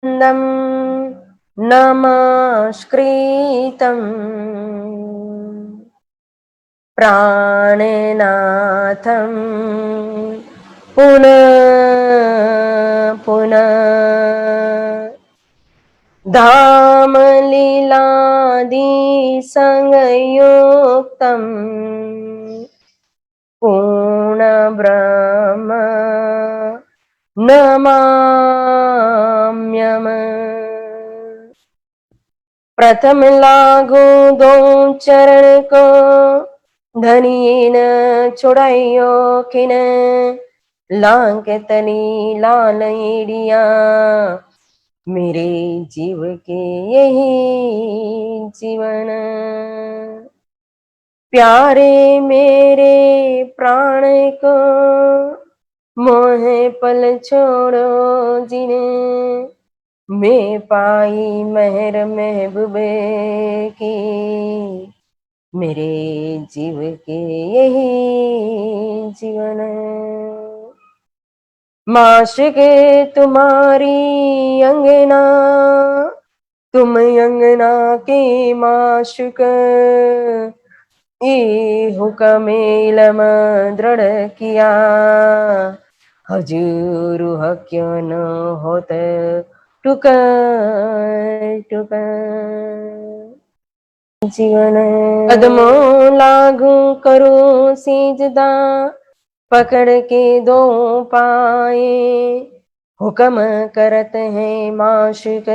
नम नमस्कृतं प्राणनाथं पुनः पुनः धामलीलादि संयुक्तं पूर्णब्रह्म नमाम्यम। प्रथम लागू दो चरण को धनिये न छुड़ाइयो खिन लांग तनी लाल ईड़िया मेरे जीव के यही जीवन। प्यारे मेरे प्राण को मोह पल छोड़ो जिन्हें मैं पाई मेहर महबूबे की मेरे जीव के यही जीवन। माशिक तुम्हारी अंगना तुम अंगना के माशुक ये हुक्म इलम दृढ़ किया हजूर क्यों न होत टुक टुक जीवन। कदमों लागू करो सीजदा पकड़ के दो पाए हुक्म करत हैं माशिक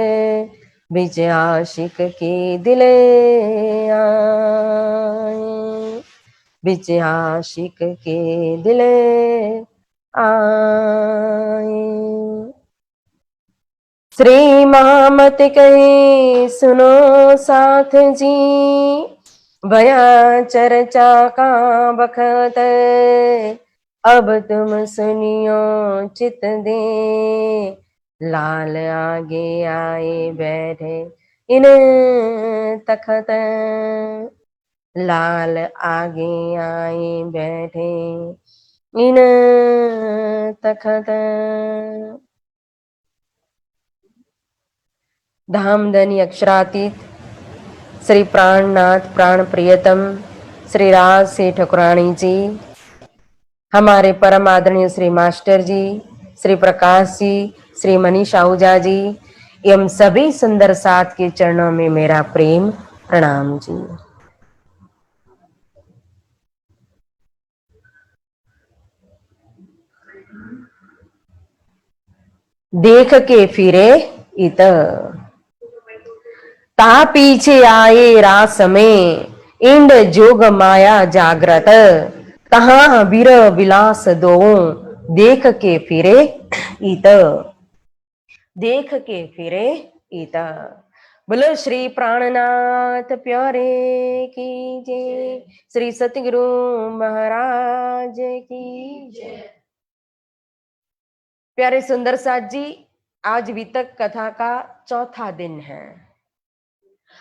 बिच आशिक के दिल आए बिच आशिक के दिल आए। श्री महामत कहे सुनो साथ जी भया चर्चा का बखत अब तुम सुनियो चित दे लाल आगे आए बैठे इन तखत लाल आगे आए बैठे इन तखत। धामधनी अक्षरातीत श्री प्राणनाथ प्राण प्रियतम श्री राज से ठकुरानी जी, हमारे परम आदरणीय श्री मास्टर जी, श्री प्रकाश जी, श्री मनीष आहूजा जी एवं सभी सुंदर साथ के चरणों में मेरा प्रेम प्रणाम जी। देख के फिरे इत ता पीछे आए रास में इंड जोग माया जागृत तहां बीर विलास दो देख के फिरे इत देख के फिरे इत। बोलो श्री प्राणनाथ प्यारे की जय, श्री सतगुरु महाराज की जय। प्यारे सुंदर साथ जी, आज वितक कथा का चौथा दिन है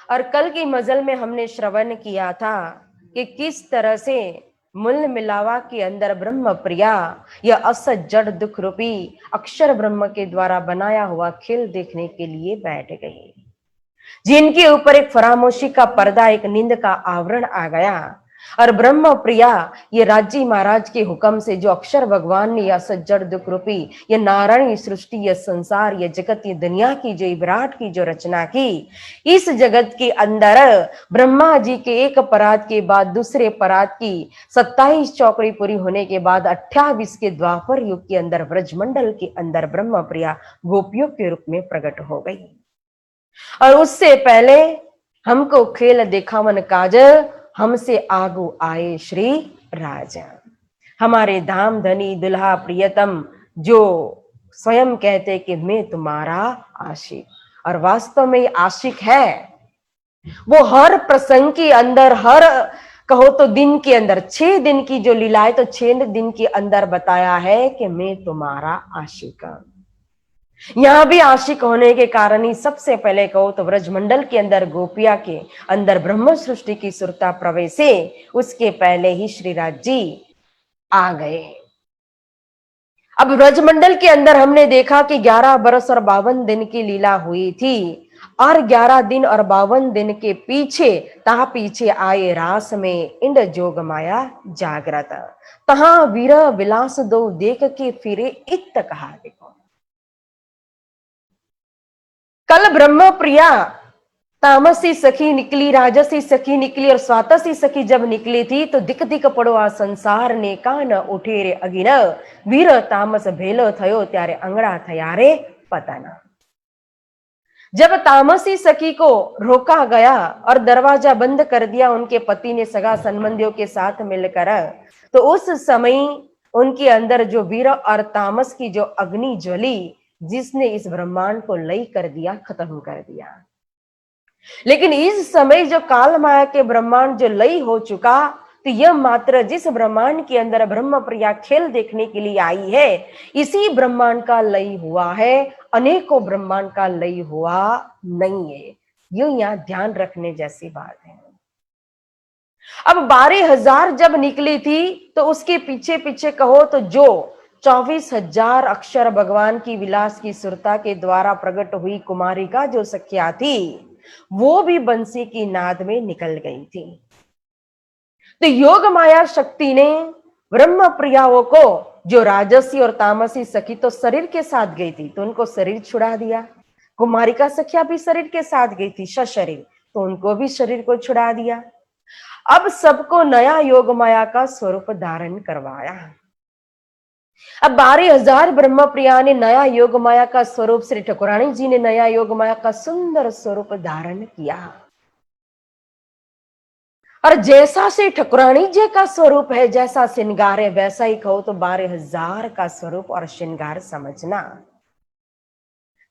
और कल की मजल में हमने श्रवण किया था कि किस तरह से मूल मिलावा के अंदर ब्रह्म प्रिया यह असत जड़ दुख रूपी अक्षर ब्रह्म के द्वारा बनाया हुआ खेल देखने के लिए बैठ गई, जिनके ऊपर एक फरामोशी का पर्दा एक नींद का आवरण आ गया और ब्रह्म प्रिया ये राजी महाराज के हुक्म से जो अक्षर भगवान ने या सज्जड़ दुख रूपी ये नारायणी सृष्टि ये संसार ये जगत ये दुनिया की जो विराट की जो रचना की, इस जगत के अंदर ब्रह्मा जी के एक परात के बाद दूसरे परात की 27 चौकड़ी पूरी होने के बाद 28 के द्वापर युग के अंदर ब्रजमंडल के अंदर ब्रह्म प्रिया गोपियों के रूप में प्रकट हो गई और उससे पहले हमको खेल दिखावन काज हमसे आगू आए श्री राजा, हमारे धाम धनी दुल्हा प्रियतम जो स्वयं कहते कि मैं तुम्हारा आशिक और वास्तव में आशिक है। वो हर प्रसंग के अंदर हर कहो तो दिन के अंदर 6 दिन की जो लीला है तो 6 दिन के अंदर बताया है कि मैं तुम्हारा आशिक हूं। यहां भी आशिक होने के कारण ही सबसे पहले कहो तो ब्रजमंडल के अंदर गोपिया के अंदर ब्रह्म सृष्टि की सुरता प्रवेश से उसके पहले ही श्रीराज जी आ गए अब ब्रजमंडल के अंदर हमने देखा कि 11 बरस और 52 दिन की लीला हुई थी, और 11 दिन और 52 दिन के पीछे पीछे आए रास में इंद जोग माया जागृत, तहां वीर विलास दो देख के फिरे इत कहा। देखो, कल ब्रह्म प्रिया तामसी सखी निकली, राजसी सखी निकली और स्वातसी सखी जब निकली थी तो दिक दिक पड़वा संसार ने कान उठे रे अगिन, वीर तामस भेलो थयो त्यारे अंगड़ा थया रे पतना। जब तामसी सखी को रोका गया और दरवाजा बंद कर दिया उनके पति ने सगा संबंधियों के साथ मिलकर, तो उस समय उनके अंदर जो वीर और तामस की जो अग्नि ज्वली, जिसने इस ब्रह्मांड को लय कर दिया, खत्म कर दिया। लेकिन इस समय जो काल माया के ब्रह्मांड जो लय हो चुका, तो यह मात्र जिस ब्रह्मांड के अंदर ब्रह्म प्रिया खेल देखने के लिए आई है, इसी ब्रह्मांड का लय हुआ है, अनेकों ब्रह्मांड का लय हुआ नहीं है। यूं यहां ध्यान रखने जैसी बात है। अब 12,000 जब निकली थी तो उसके पीछे पीछे कहो तो जो 24,000 अक्षर भगवान की विलास की सुरता के द्वारा प्रकट हुई कुमारिका जो सख्या थी, वो भी बंसी की नाद में निकल गई थी। तो योग माया शक्ति ने ब्रह्म प्रियाओं को, जो राजसी और तामसी सखी तो शरीर के साथ गई थी, तो उनको शरीर छुड़ा दिया। कुमारिका सखिया भी शरीर के साथ गई थी, सशरीर, तो उनको भी शरीर को छुड़ा दिया। अब सबको नया योग माया का स्वरूप धारण करवाया। अब 12,000 ब्रह्म प्रिया ने नया योग माया का स्वरूप, श्री ठाकुरानी जी ने नया योग माया का सुंदर स्वरूप धारण किया। और जैसा से ठाकुरानी जी का स्वरूप है, जैसा श्रृंगार है, वैसा ही कहो तो 12,000 का स्वरूप और श्रृंगार समझना।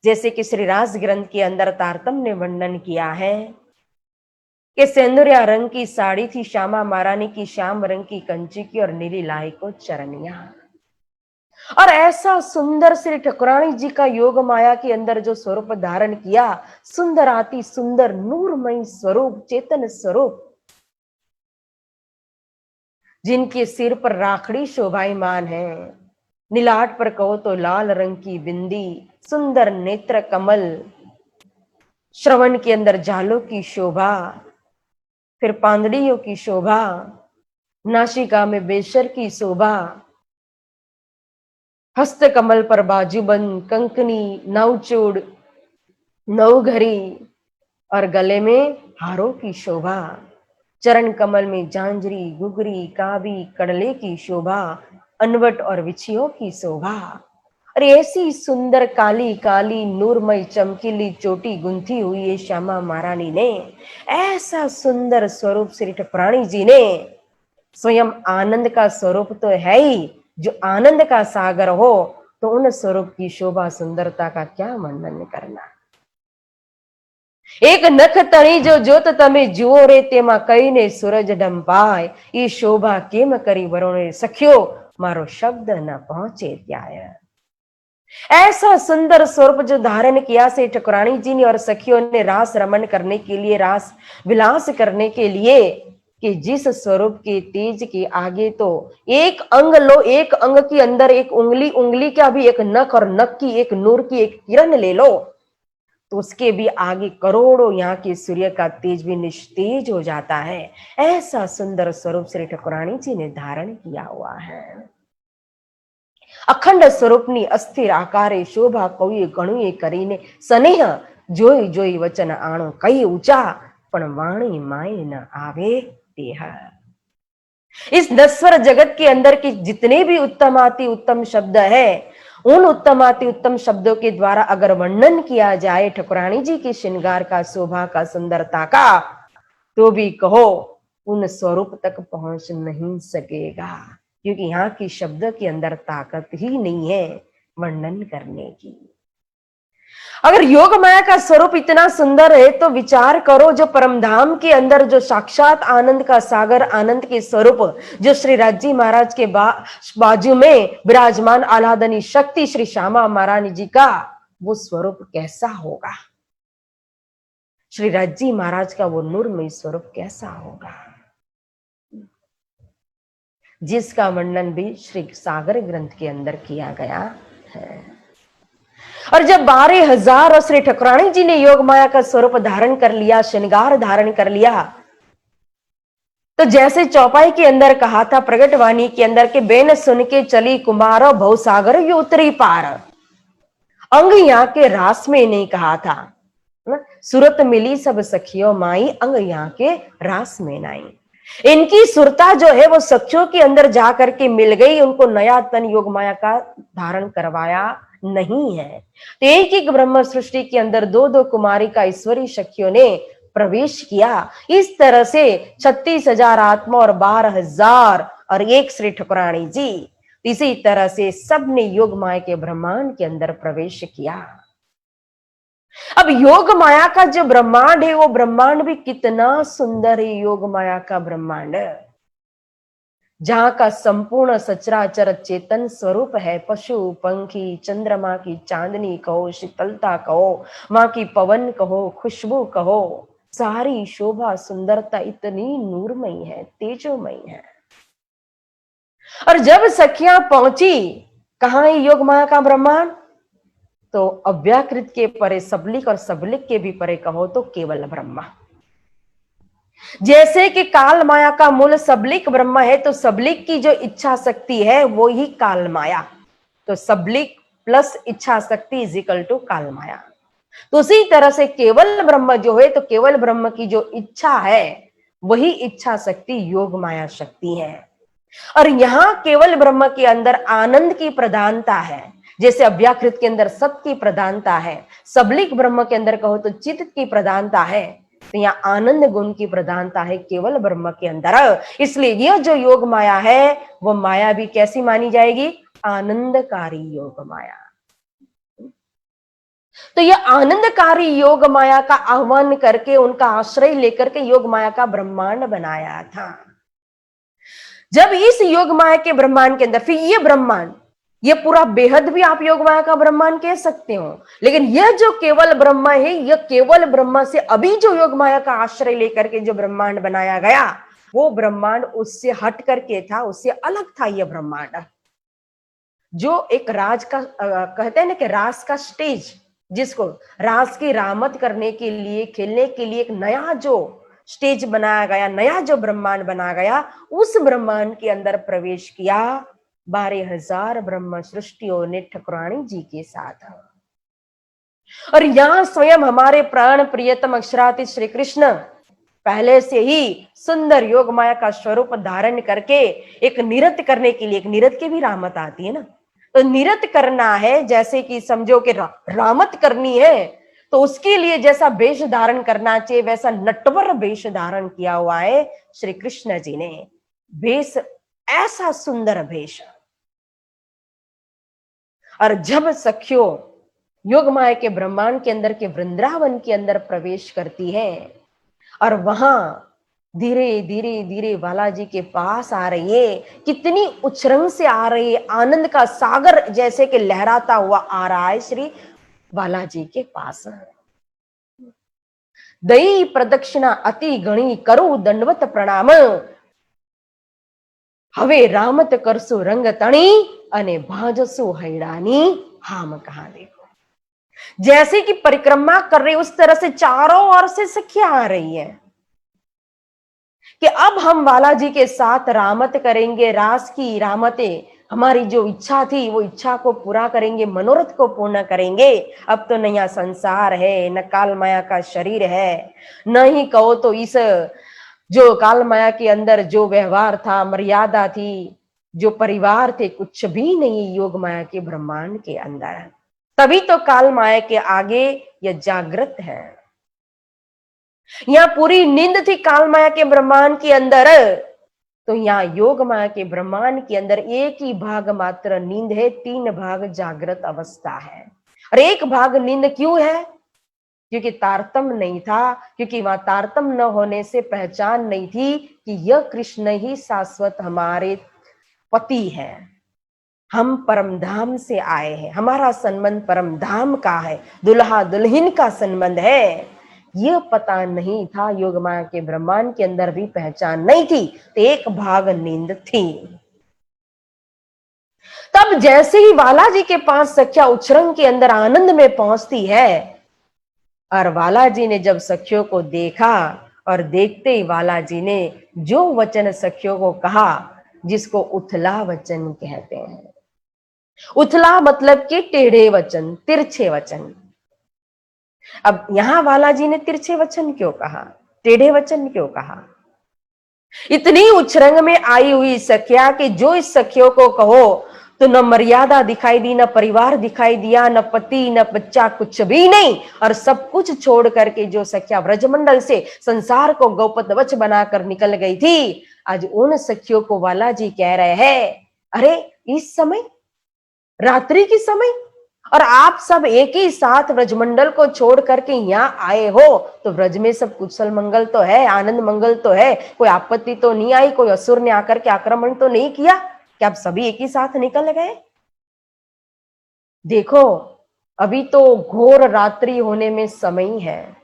जैसे कि श्री रास ग्रंथ के अंदर तारतम्य ने वर्णन किया है कि सेंदुरिया रंग की साड़ी थी श्यामा महारानी की, श्याम रंग की कंची की और नीली लाई को चरनिया। और ऐसा सुंदर श्री ठाकुरानी जी का योग माया के अंदर जो स्वरूप धारण किया, सुंदर आती सुंदर नूरमय स्वरूप, चेतन स्वरूप, जिनके सिर पर राखड़ी शोभायमान है, नीलाट पर कहो तो लाल रंग की बिंदी, सुंदर नेत्र कमल, श्रवण के अंदर जालों की शोभा, फिर पांदड़ियों की शोभा, नासिका में बेशर की शोभा, हस्त कमल पर बाजूबंद, कंकनी, नवचूड़, नवघरी और गले में हारों की शोभा, चरण कमल में जांजरी, गुगरी, काबी, कड़ले की शोभा, अनवट और विछियों की शोभा। और ऐसी सुंदर काली काली नूरमय चमकीली चोटी गुंथी हुई है श्यामा महारानी ने। ऐसा सुंदर स्वरूप श्री ठाकुरानी जी ने, स्वयं आनंद का स्वरूप तो है ही, जो आनंद का सागर हो, तो उन स्वरूप की शोभा सुंदरता का क्या वर्णन करना। एक नख तणी जो जोत तमे जुओ रे तेमा कईने सूरज डंपाय, ई शोभा केम करी वरुणे सख्यो, मारो शब्द न पहुंचे त्याय। ऐसा सुंदर स्वरूप जो धारण किया से ठाकुरानी जी ने और सखियों ने रास रमन करने के लिए, रास विलास करने के लिए, कि जिस स्वरूप के तेज के आगे तो एक अंग लो, एक अंग के अंदर एक उंगली, उंगली का भी एक नख और नख की एक नूर की एक किरण ले लो, तो उसके भी आगे करोड़ों यहाँ के सूर्य का तेज भी निस्तेज हो जाता है। ऐसा सुंदर स्वरूप श्री ठाकुरानी जी ने धारण किया हुआ है। अखंड स्वरूपनी अस्थिर आकारे शोभा कोई गणुए करीने स्नेह जोई जोई वचन आणो कई ऊंचा पण वाणी माए न आवे देह। इस नश्वर जगत के अंदर के जितने भी उत्तमाति उत्तम शब्द है, उन उत्तमाति उत्तम शब्दों के द्वारा अगर वर्णन किया जाए ठाकुरानी जी के श्रृंगार का, शोभा का, सुंदरता का, तो भी कहो उन स्वरूप तक पहुंच नहीं सकेगा, क्योंकि यहाँ की शब्द के अंदर ताकत ही नहीं है वर्णन करने की। अगर योग माया का स्वरूप इतना सुंदर है तो विचार करो, जो परमधाम के अंदर जो साक्षात आनंद का सागर, आनंद के स्वरूप, जो श्री राजी महाराज के बाजू में विराजमान आह्लादनी शक्ति श्री श्यामा महारानी जी का, वो स्वरूप कैसा होगा, श्री राजी महाराज का वो नूरमय स्वरूप कैसा होगा। जिसका वर्णन भी श्री सागर ग्रंथ के अंदर किया गया है। और जब 12,000 और श्री ठाकुराणी जी ने योग माया का स्वरूप धारण कर लिया, श्रृंगार धारण कर लिया, तो जैसे चौपाई के अंदर कहा था, प्रगटवाणी के अंदर के बेन सुन के चली कुमारो भवसागर यो उतरी पार, अंग यहाँ के रास में नहीं कहा था, सूरत मिली सब सखियों माई, अंग यहाँ के रास में नाई। इनकी सुरता जो है वो सखियों के अंदर जाकर के मिल गई, उनको नया तन योग माया का धारण करवाया नहीं है। तो एक एक ब्रह्म सृष्टि के अंदर दो दो कुमारी का ईश्वरी सखियों ने प्रवेश किया। इस तरह से 36,000 आत्मा और 12,000 और एक श्री ठाकुराणी जी, इसी तरह से सबने योग माया के ब्रह्मांड के अंदर प्रवेश किया। अब योग माया का जो ब्रह्मांड है वो ब्रह्मांड भी कितना सुंदर है। योग माया का ब्रह्मांड जहां का संपूर्ण सचराचर चेतन स्वरूप है, पशु पंखी, चंद्रमा की चांदनी कहो, शीतलता कहो, वहां की पवन कहो, खुशबू कहो, सारी शोभा सुंदरता इतनी नूरमयी है, तेजोमयी है। और जब सखियां पहुंची, कहां है योग माया का ब्रह्मांड? तो अव्याकृत के परे सबलिक और सबलिक के भी परे कहो तो केवल ब्रह्मा। जैसे कि काल माया का मूल सबलिक ब्रह्म है, तो सबलिक की जो इच्छा शक्ति है वो ही काल माया। तो सबलिक प्लस इच्छा शक्ति इज इक्वल टू काल माया। तो उसी तरह से केवल ब्रह्म जो है, तो केवल ब्रह्म की जो इच्छा है वही इच्छा शक्ति योग माया शक्ति है। और यहां केवल ब्रह्म के अंदर आनंद की प्रधानता है, जैसे अव्याकृत के अंदर सत की प्रधानता है, सबलिक ब्रह्म के अंदर कहो तो चित्त की प्रधानता है, तो यहाँ आनंद गुण की प्रधानता है केवल ब्रह्म के अंदर। इसलिए यह जो योग माया है वो माया भी कैसी मानी जाएगी? आनंदकारी योग माया। तो यह आनंदकारी योग माया का आह्वान करके, उनका आश्रय लेकर के योग माया का ब्रह्मांड बनाया था। जब इस योग माया के ब्रह्मांड के अंदर, फिर ये ब्रह्मांड, ये पूरा बेहद भी आप योग माया का ब्रह्मांड कह सकते हो, लेकिन यह जो केवल ब्रह्म है, यह केवल ब्रह्म से अभी जो योग माया का आश्रय लेकर के जो ब्रह्मांड बनाया गया, वो ब्रह्मांड उससे हट करके था, उससे अलग था। यह ब्रह्मांड जो एक राज का कहते हैं ना कि रास का स्टेज, जिसको रास की रामत करने के लिए, खेलने के लिए एक नया जो स्टेज बनाया गया, नया जो ब्रह्मांड बना गया, उस ब्रह्मांड के अंदर प्रवेश किया 12,000 ब्रह्म सृष्टियों ने ठाकुराणी जी के साथ। और यहां स्वयं हमारे प्राण प्रियतम अक्षरातीत श्री कृष्ण पहले से ही सुंदर योग माया का स्वरूप धारण करके एक निरत करने के लिए, एक निरत की भी रामत आती है ना, तो निरत करना है, जैसे कि समझो कि रामत करनी है, तो उसके लिए जैसा वेश धारण करना चाहिए वैसा नटवर वेश धारण किया हुआ है श्री कृष्ण जी ने। वेश ऐसा सुंदर वेश। और जब सखियों योग माया के ब्रह्मांड के अंदर के वृंदावन के अंदर प्रवेश करती है और वहां धीरे धीरे धीरे बालाजी के पास आ रही है, कितनी उछरंग से आ रही है, आनंद का सागर जैसे कि लहराता हुआ आ रहा है श्री बालाजी के पास। दई प्रदक्षिणा अति गणी करू दंडवत प्रणाम, हवे रामत करसु रंग तणी अने भाजसु हैरानी हाम कहा। देखो जैसे कि परिक्रमा कर रही, उस तरह से चारों ओर से सखियां आ रही है कि अब हम बालाजी के साथ रामत करेंगे, रास की रामतें, हमारी जो इच्छा थी वो इच्छा को पूरा करेंगे, मनोरथ को पूर्ण करेंगे। अब तो नया संसार है, न काल माया का शरीर है, न ही कहो तो इस जो काल माया के अंदर जो व्यवहार था, मर्यादा थी, जो परिवार थे, कुछ भी नहीं योग माया के ब्रह्मांड के अंदर। तभी तो काल माया के आगे यह जागृत है। यहाँ पूरी नींद थी काल माया के ब्रह्मांड के अंदर, तो यहाँ योग माया के ब्रह्मांड के अंदर एक ही भाग मात्र नींद है, 3 भाग जागृत अवस्था है। और एक भाग नींद क्यों है? क्योंकि तारतम्य नहीं था, क्योंकि वहां तारतम्य न होने से पहचान नहीं थी कि यह कृष्ण ही शाश्वत हमारे पति है, हम परम धाम से आए हैं, हमारा संबंध परम धाम का है, दुल्हा दुल्हन का संबंध है। यह पता नहीं था, योग माया के ब्रह्मांड के अंदर भी पहचान नहीं थी, तो एक भाग नींद थी। तब जैसे ही बालाजी के पास सखिया उछरंग के अंदर आनंद में पहुंचती है, और बालाजी ने जब सखियों को देखा, और देखते ही बालाजी ने जो वचन सखियों को कहा, जिसको उथला वचन कहते हैं। उथला मतलब कि टेढ़े वचन, तिरछे वचन। अब यहां बालाजी ने तिरछे वचन क्यों कहा, टेढ़े वचन क्यों कहा? इतनी उछरंग में आई हुई सखिया कि जो इस सखियों को कहो तो न मर्यादा दिखाई दी, न परिवार दिखाई दिया, न पति न बच्चा, कुछ भी नहीं, और सब कुछ छोड़ करके जो सखिया ब्रजमंडल से संसार को गौपत वच बनाकर निकल गई थी, आज उन सखियों को बालाजी कह रहे हैं, अरे इस समय, रात्रि के समय, और आप सब एक ही साथ ब्रजमंडल को छोड़ करके यहाँ आए हो, तो ब्रज में सब कुशल मंगल तो है, आनंद मंगल तो है, कोई आपत्ति तो नहीं आई, कोई असुर ने आकर के आक्रमण तो नहीं किया कि आप सभी एक ही साथ निकल गए? देखो, अभी तो घोर रात्रि होने में समय है।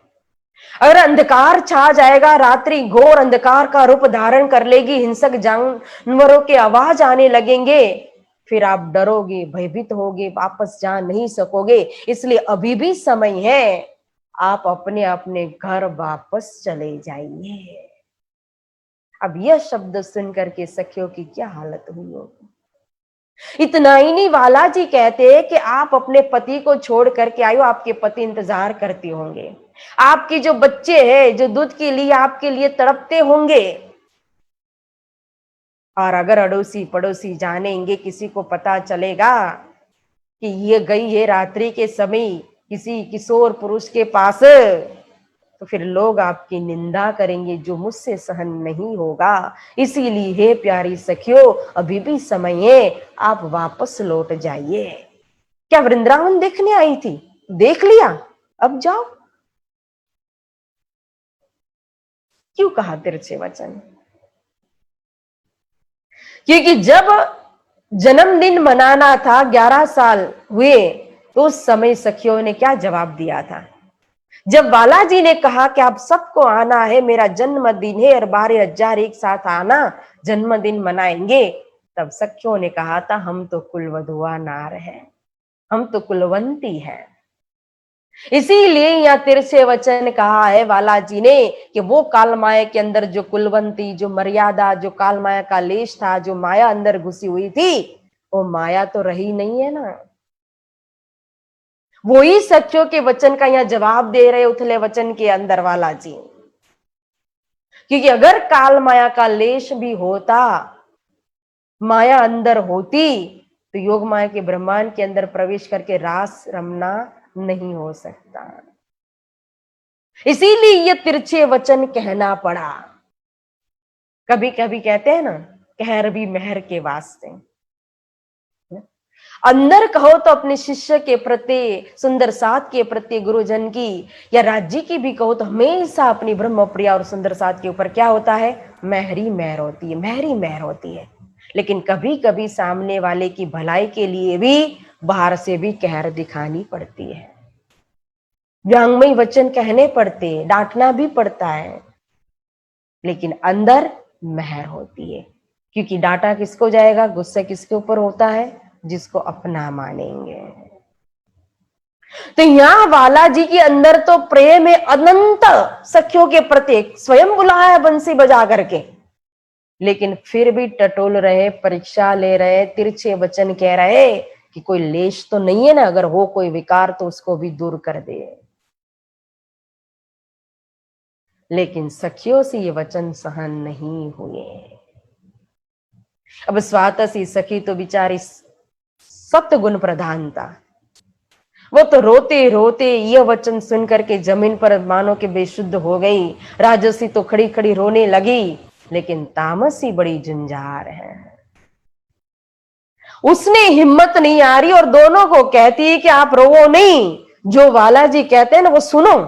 अगर अंधकार छा जाएगा, रात्रि घोर अंधकार का रूप धारण कर लेगी, हिंसक जानवरों के आवाज आने लगेंगे, फिर आप डरोगे, भयभीत होगे, वापस जा नहीं सकोगे। इसलिए अभी भी समय है, आप अपने अपने घर वापस चले जाइए। अब यह शब्द सुनकर के सखियों की क्या हालत हुई होगी। इतना ही नहीं, बालाजी कहते हैं कि आप अपने पति को छोड़ करके आयो, आपके पति इंतजार करते होंगे, आपके जो बच्चे हैं जो दूध के लिए आपके लिए तड़पते होंगे, और अगर अड़ोसी पड़ोसी जानेंगे, किसी को पता चलेगा कि ये गई है रात्रि के समय किसी किशोर पुरुष के पास, तो फिर लोग आपकी निंदा करेंगे, जो मुझसे सहन नहीं होगा। इसीलिए हे प्यारी सखियों, अभी भी समय है, आप वापस लौट जाइए। क्या वृंदावन देखने आई थी, देख लिया, अब जाओ। क्यों कहा तिरछे वचन? क्योंकि जब जन्मदिन मनाना था, 11 साल हुए, तो उस समय सखियों ने क्या जवाब दिया था? जब बालाजी ने कहा कि आप सबको आना है, मेरा जन्मदिन है, और 12,000 एक साथ आना, जन्मदिन मनाएंगे, तब सखियों ने कहा था, हम तो कुलवधुआ नार है, हम तो कुलवंती है। इसीलिए यहाँ तिरछे वचन कहा है बालाजी ने कि वो काल माया के अंदर जो कुलवंती, जो मर्यादा, जो काल माया का लेश था, जो माया अंदर घुसी हुई थी, वो माया तो रही नहीं है ना। वही सखियों के वचन का यहाँ जवाब दे रहे उथले वचन के अंदर बालाजी। क्योंकि अगर काल माया का लेश भी होता, माया अंदर होती, तो योग माया के ब्रह्मांड के अंदर प्रवेश करके रास रमना नहीं हो सकता। इसीलिए ये तिरछे वचन कहना पड़ा। कभी कभी कहते हैं ना, कहर भी मेहर के वास्ते। अंदर कहो तो अपने शिष्य के प्रति, सुंदर साथ के प्रति, गुरुजन की या राज्य की भी कहो तो हमेशा अपनी ब्रह्म प्रिया और सुंदर साथ के ऊपर क्या होता है? मेहरी मेहर होती है, मेहरी मेहर होती है। लेकिन कभी कभी सामने वाले की भलाई के लिए भी बाहर से भी कहर दिखानी पड़ती है, व्यंग्यमय वचन कहने पड़ते, डांटना भी पड़ता है, लेकिन अंदर मेहर होती है। क्योंकि डांटा किसको जाएगा, गुस्सा किसके ऊपर होता है? जिसको अपना मानेंगे। तो यहां बालाजी के अंदर तो प्रेम है अनंत सखियों के प्रति, स्वयं बुलाया है बंसी बजा करके, लेकिन फिर भी टटोल रहे, परीक्षा ले रहे, तिरछे वचन कह रहे कि कोई लेश तो नहीं है ना, अगर हो कोई विकार तो उसको भी दूर कर दे। लेकिन सखियों से ये वचन सहन नहीं हुए। अब स्वातसी सखी तो बिचारी सत्गुण प्रधान था, वो तो रोते रोते यह वचन सुन करके जमीन पर मानो के बेशुद्ध हो गई। राजसी तो खड़ी खड़ी रोने लगी, लेकिन तामसी बड़ी झंझार है, उसने हिम्मत नहीं आ रही और दोनों को कहती है कि आप रोवो नहीं, जो बालाजी कहते हैं ना वो सुनो।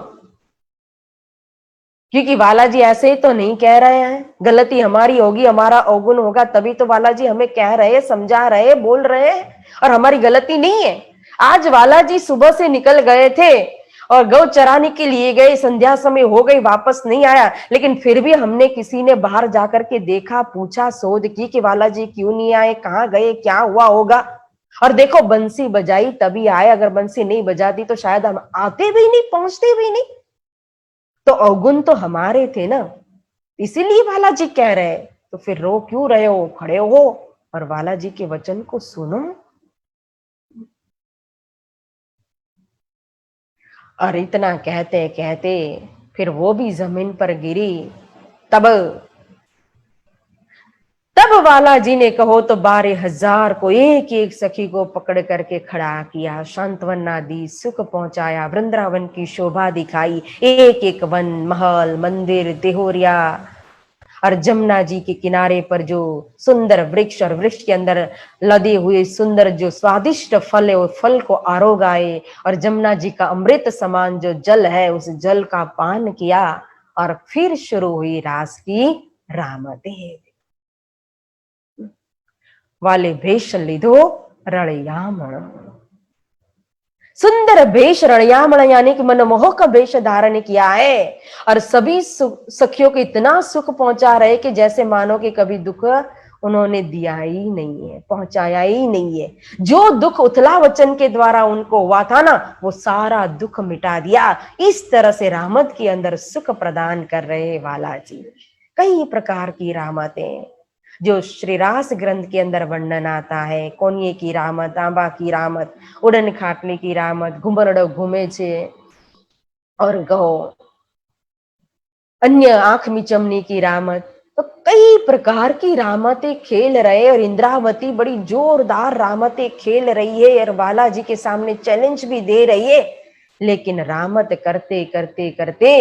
क्योंकि बालाजी ऐसे ही तो नहीं कह रहे हैं, गलती हमारी होगी, हमारा अवगुण होगा, तभी तो बालाजी हमें कह रहे, समझा रहे, बोल रहे, और हमारी गलती नहीं है। आज बालाजी सुबह से निकल गए थे और गौ चराने के लिए गए, संध्या समय हो गई, वापस नहीं आया, लेकिन फिर भी हमने किसी ने बाहर जाकर के देखा, पूछा, शोध की कि बालाजी क्यों नहीं आए, कहाँ गए, क्या हुआ होगा। और देखो बंसी बजाई तभी आए, अगर बंसी नहीं बजाती तो शायद हम आते भी नहीं, पहुंचते भी नहीं। तो अवगुण तो हमारे थे ना, इसीलिए बालाजी कह रहे, तो फिर रो क्यों रहे हो, खड़े हो और बालाजी के वचन को सुनो। और इतना कहते कहते फिर वो भी जमीन पर गिरी। तब तब बालाजी ने कहो तो 12,000 को एक एक सखी को पकड़ करके खड़ा किया, सांत्वना दी, सुख पहुंचाया, वृंदावन की शोभा दिखाई, एक एक वन, महल, मंदिर, देहोरिया और जमुना जी के किनारे पर जो सुंदर वृक्ष और वृक्ष के अंदर लदे हुए सुंदर जो स्वादिष्ट फल है, वो फल को आरोगाए और जमुना जी का अमृत समान जो जल है उस जल का पान किया और फिर शुरू हुई रास की रामदेव वाले भेष लीधो रड़ियामण। सुंदर भेष रड़ियामण यानी कि मनमोहक भेष धारण किया है और सभी सखियों को इतना सुख पहुंचा रहे कि जैसे मानो कि कभी दुख उन्होंने दिया ही नहीं है, पहुंचाया ही नहीं है। जो दुख उथला वचन के द्वारा उनको हुआ था ना, वो सारा दुख मिटा दिया। इस तरह से रहमत के अंदर सुख प्रदान कर रहे बालाजी। कई प्रकार की रहमतें जो श्री रास ग्रंथ के अंदर वर्णन आता है, कोनिये की रामत, आंबा की रामत, उड़न खाटली की रामत, घुमरड़ो घूमे छे और गो अन्य आंख मिचमनी की रामत, तो कई प्रकार की रामतें खेल रहे और इंद्रावती बड़ी जोरदार रामतें खेल रही है और बालाजी के सामने चैलेंज भी दे रही है। लेकिन रामत करते करते करते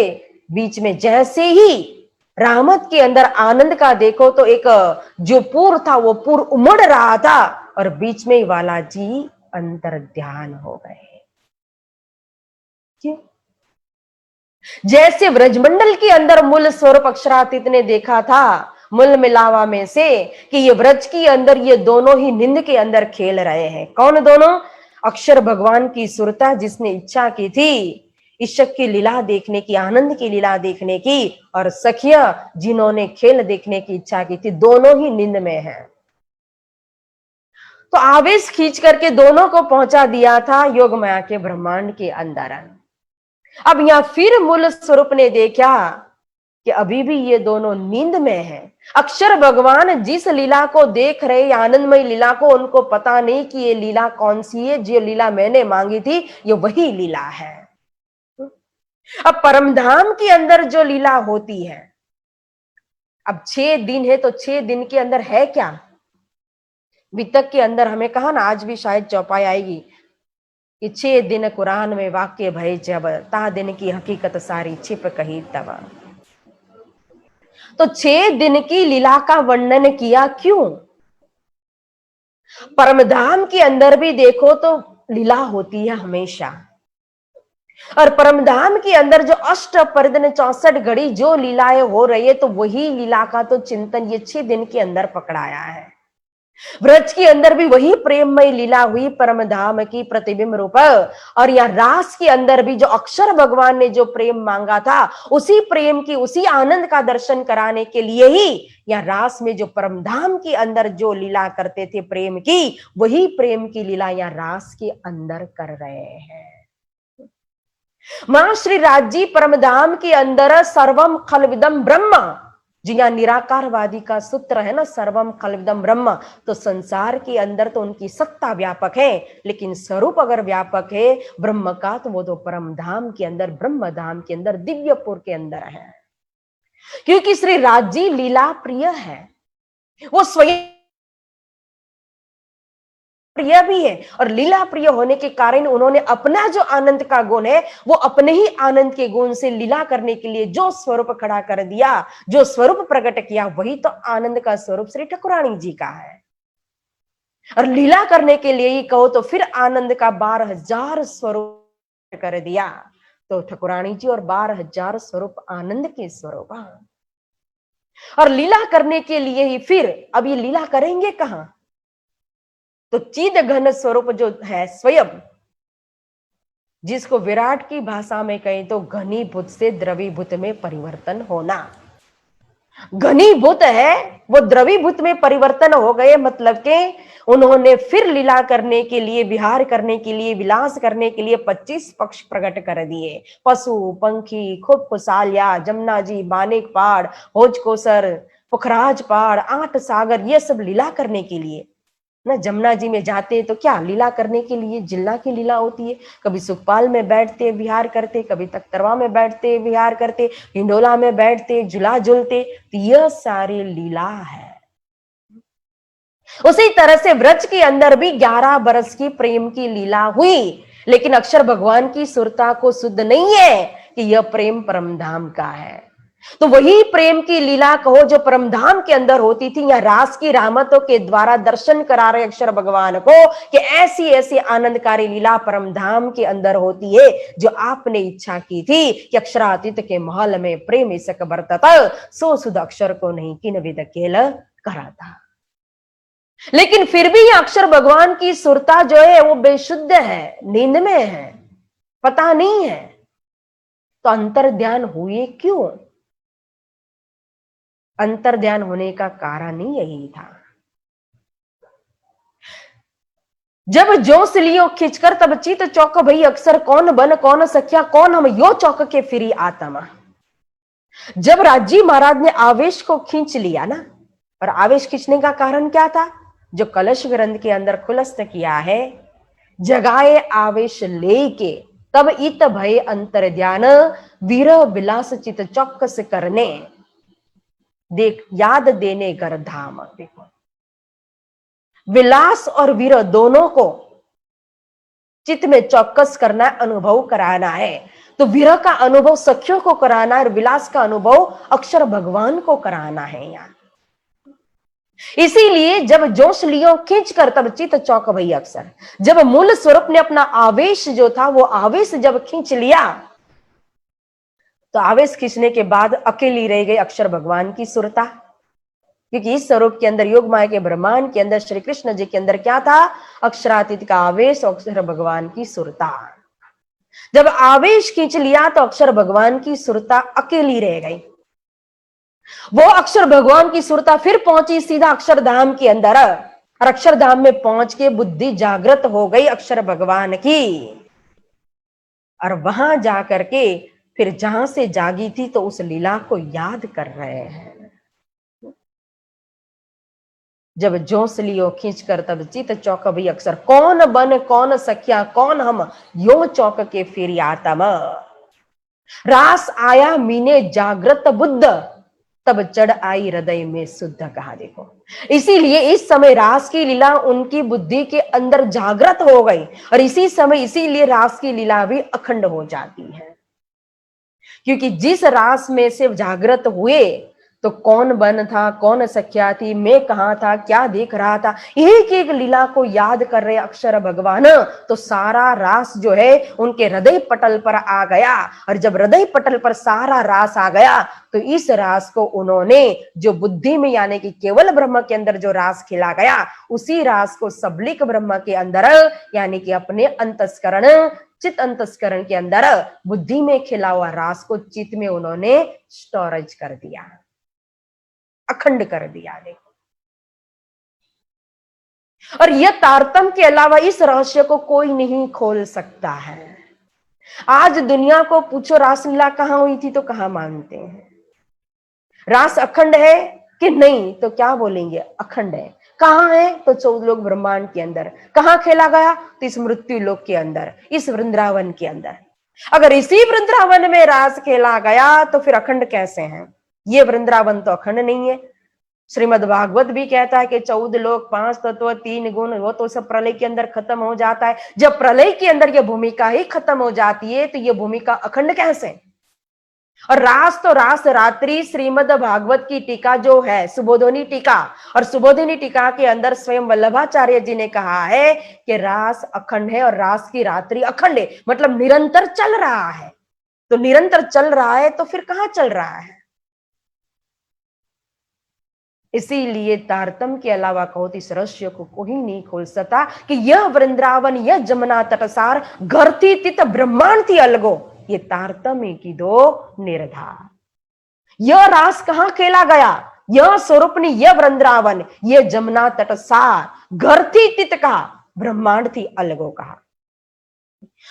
बीच में जैसे ही रामत के अंदर आनंद का देखो तो एक जो पूर था वो पूर उमड़ रहा था और बीच में ही बालाजी अंतर ध्यान हो गए। क्यों? जैसे ब्रजमंडल के अंदर मूल स्वरूप अक्षरातीत ने देखा था मूल मिलावा में से कि ये ब्रज के अंदर ये दोनों ही निंद के अंदर खेल रहे हैं। कौन दोनों? अक्षर भगवान की सुरता जिसने इच्छा की थी ईशक की लीला देखने की, आनंद की लीला देखने की, और सखिया जिन्होंने खेल देखने की इच्छा की थी, दोनों ही निंद में है। तो आवेश खींच करके दोनों को पहुंचा दिया था योग माया के ब्रह्मांड के अंदर। अब यहां फिर मूल स्वरूप ने देखा कि अभी भी ये दोनों नींद में हैं। अक्षर भगवान जिस लीला को देख रहे, आनंदमय लीला को, उनको पता नहीं कि ये लीला कौन सी है। जो लीला मैंने मांगी थी ये वही लीला है। अब परमधाम के अंदर जो लीला होती है, अब 6 दिन है तो 6 दिन के अंदर है क्या? वितक के अंदर हमें कहा ना, आज भी शायद चौपाई आएगी कि 6 दिन कुरान में वाक्य भय जब, ता दिन की हकीकत सारी छिप कही तब। तो 6 दिन की लीला का वर्णन किया क्यों? परमधाम के अंदर भी देखो तो लीला होती है हमेशा, और परमधाम के अंदर जो अष्ट परिदिन 64 घड़ी जो लीलाएं हो रही है, तो वही लीला का तो चिंतन ये 6 दिन के अंदर पकड़ाया है। व्रज के अंदर भी वही प्रेममय लीला हुई परमधाम की प्रतिबिंब रूप, और यह रास के अंदर भी जो अक्षर भगवान ने जो प्रेम मांगा था, उसी प्रेम की, उसी आनंद का दर्शन कराने के लिए ही यह रास में जो परमधाम के अंदर जो लीला करते थे प्रेम की, वही प्रेम की लीला यह रास के अंदर कर रहे हैं। मां श्री राज्य परमधाम के अंदर सर्वम खलविदम ब्रह्म, जी यहाँ निराकारवादी का सूत्र है ना, सर्वम खलविदम ब्रह्म, तो संसार के अंदर तो उनकी सत्ता व्यापक है, लेकिन स्वरूप अगर व्यापक है ब्रह्म का, तो वो तो परम धाम के अंदर, ब्रह्म धाम के अंदर, दिव्यपुर के अंदर है। क्योंकि श्री राज्य लीला प्रिय है, वो स्वयं प्रिय भी है, और लीला प्रिय होने के कारण उन्होंने अपना जो आनंद का गुण है, वो अपने ही आनंद के गुण से लीला करने के लिए जो स्वरूप खड़ा कर दिया, जो स्वरूप प्रकट किया, वही तो आनंद का स्वरूप श्री ठाकुरानी जी का है। और लीला करने के लिए ही कहो तो फिर आनंद का 12,000 स्वरूप कर दिया, तो ठाकुरानी जी और 12,000 स्वरूप आनंद के स्वरूप। और लीला करने के लिए ही फिर अब ये लीला करेंगे कहां? तो चिद घन स्वरूप जो है स्वयं, जिसको विराट की भाषा में कहें तो घनीभूत से द्रवीभूत में परिवर्तन होना, घनीभूत है, वो द्रवीभूत में परिवर्तन हो गए, मतलब के उन्होंने फिर लीला करने के लिए, विहार करने के लिए, विलास करने के लिए 25 पक्ष प्रकट कर दिए। पशु पंखी खूब खुशालिया, जमुना जी, मानेक पहाड़, होज कोसर, पुखराज पहाड़, 8 सागर, ये सब लीला करने के लिए ना। जमुना जी में जाते हैं तो क्या लीला करने के लिए, जिला की लीला होती है। कभी सुखपाल में बैठते विहार करते, कभी तख्तरवा में बैठते विहार करते, हिंडोला में बैठते झूला झूलते, तो यह सारी लीला है। उसी तरह से व्रज के अंदर भी 11 बरस की प्रेम की लीला हुई, लेकिन अक्षर भगवान की सुरता को शुद्ध नहीं है कि यह प्रेम परमधाम का है। तो वही प्रेम की लीला कहो जो परमधाम के अंदर होती थी, या रास की रहमतों के द्वारा दर्शन करा रहे अक्षर भगवान को कि ऐसी ऐसी आनंदकारी लीला परमधाम के अंदर होती है, जो आपने इच्छा की थी कि अक्षरातीत के महल में प्रेम इसक बरतत, सो सुध अक्षर को नहीं किन विद केल करा था। लेकिन फिर भी अक्षर भगवान की सुरता जो है वो बेशुद्ध है, नींद में है, पता नहीं है। तो अंतर ध्यान हुए क्यों? अंतर ध्यान होने का कारण ही यही था। जब जोश लियो खिंचकर तब चित चौक भई, अक्सर कौन बन कौन सख्या, कौन हम यो चौक के फिरी आत्मा। जब राजी महाराज ने आवेश को खींच लिया ना, और आवेश खींचने का कारण क्या था? जो कलश ग्रंथ के अंदर खुलस्त किया है, जगाए आवेश लेके तब इत भय अंतर ध्यान, वीर विलास चित चौकस करने, देख याद देने घर धाम। देखो, विलास और वीर दोनों को चित्त में चौकस करना, अनुभव कराना है। तो विरह का अनुभव सखियों को कराना है और विलास का अनुभव अक्षर भगवान को कराना है यहाँ। इसीलिए जब जोश लियो खींच कर तब चित चौक भई अक्सर, जब मूल स्वरूप ने अपना आवेश जो था वो आवेश जब खींच लिया, तो आवेश खींचने के बाद अकेली रह गई अक्षर भगवान की सुरता। क्योंकि इस स्वरूप के अंदर, योग माया के ब्रह्मांड के अंदर, श्री कृष्ण जी के अंदर क्या था? अक्षरातीत का आवेश, अक्षर भगवान की सुरता। जब आवेश खींच लिया तो अक्षर भगवान की सुरता अकेली रह गई। वो अक्षर भगवान की सुरता फिर पहुंची सीधा अक्षरधाम के अंदर, और अक्षरधाम में पहुंच के बुद्धि जागृत हो गई अक्षर भगवान की, और वहां जाकर के फिर जहां से जागी थी तो उस लीला को याद कर रहे हैं। जब जोश लियो खींच कर तब चित चौक भी अक्सर, कौन बन कौन सख्या, कौन हम यो चौक के फिर आत्म। रास आया मीने जागृत बुद्ध, तब चढ़ आई हृदय में शुद्ध। कहा देखो, इसीलिए इस समय रास की लीला उनकी बुद्धि के अंदर जागृत हो गई, और इसी समय इसीलिए रास की लीला भी अखंड हो जाती है। क्योंकि जिस रास में से जागृत हुए तो कौन बन था, कौन सख्या थी, मैं कहां था, क्या देख रहा था, एक एक लीला को याद कर रहे अक्षर भगवान, तो सारा रास जो है उनके हृदय पटल पर आ गया। और जब हृदय पटल पर सारा रास आ गया तो इस रास को उन्होंने जो बुद्धि में यानी कि केवल ब्रह्म के अंदर जो रास खिला गया, उसी रास को सबलिक ब्रह्म के अंदर यानी कि अपने अंतस्करण, चित अंतस्करण के अंदर बुद्धि में खिला हुआ रास को चित में उन्होंने स्टोरेज कर दिया, अखंड कर दिया। देखो, और यह तारतम के अलावा इस रहस्य को कोई नहीं खोल सकता है। आज दुनिया को पूछो रासलीला कहां हुई थी तो कहां मानते हैं? रास अखंड है कि नहीं तो क्या बोलेंगे? अखंड है। कहां है? तो 14 लोक ब्रह्मांड के अंदर। कहां खेला गया? तो इस मृत्यु लोक के अंदर, इस वृंदावन के अंदर। अगर इसी वृंदावन में रास खेला गया तो फिर अखंड कैसे हैं? ये वृंदावन तो अखंड नहीं है। श्रीमद् भागवत भी कहता है कि 14 लोक, 5 तत्व, 3 गुण, वो तो सब प्रलय के अंदर खत्म हो जाता है। जब प्रलय के अंदर ये भूमिका ही खत्म हो जाती है तो ये भूमिका अखंड कैसे? और रास तो रास रात्रि, श्रीमद् भागवत की टीका जो है सुबोधनी टीका, और सुबोधनी टीका के अंदर स्वयं वल्लभाचार्य जी ने कहा है कि रास अखंड है और रास की रात्रि अखंड है, मतलब निरंतर चल रहा है। तो निरंतर चल रहा है तो फिर कहां चल रहा है? इसीलिए तारतम के अलावा कहो तो इस रहस्य को कोई नहीं खोल सकता कि यह वृंदावन, यह जमुना तटसार घर थी तित ब्रह्मांड थी अलगो, ये तारतम्य की दो निर्धार। यह रास कहां खेला गया, यह स्वरूप ने, यह वृंदावन, यह जमुना तट सार घर थी तित का, ब्रह्मांड थी अलगो कहा।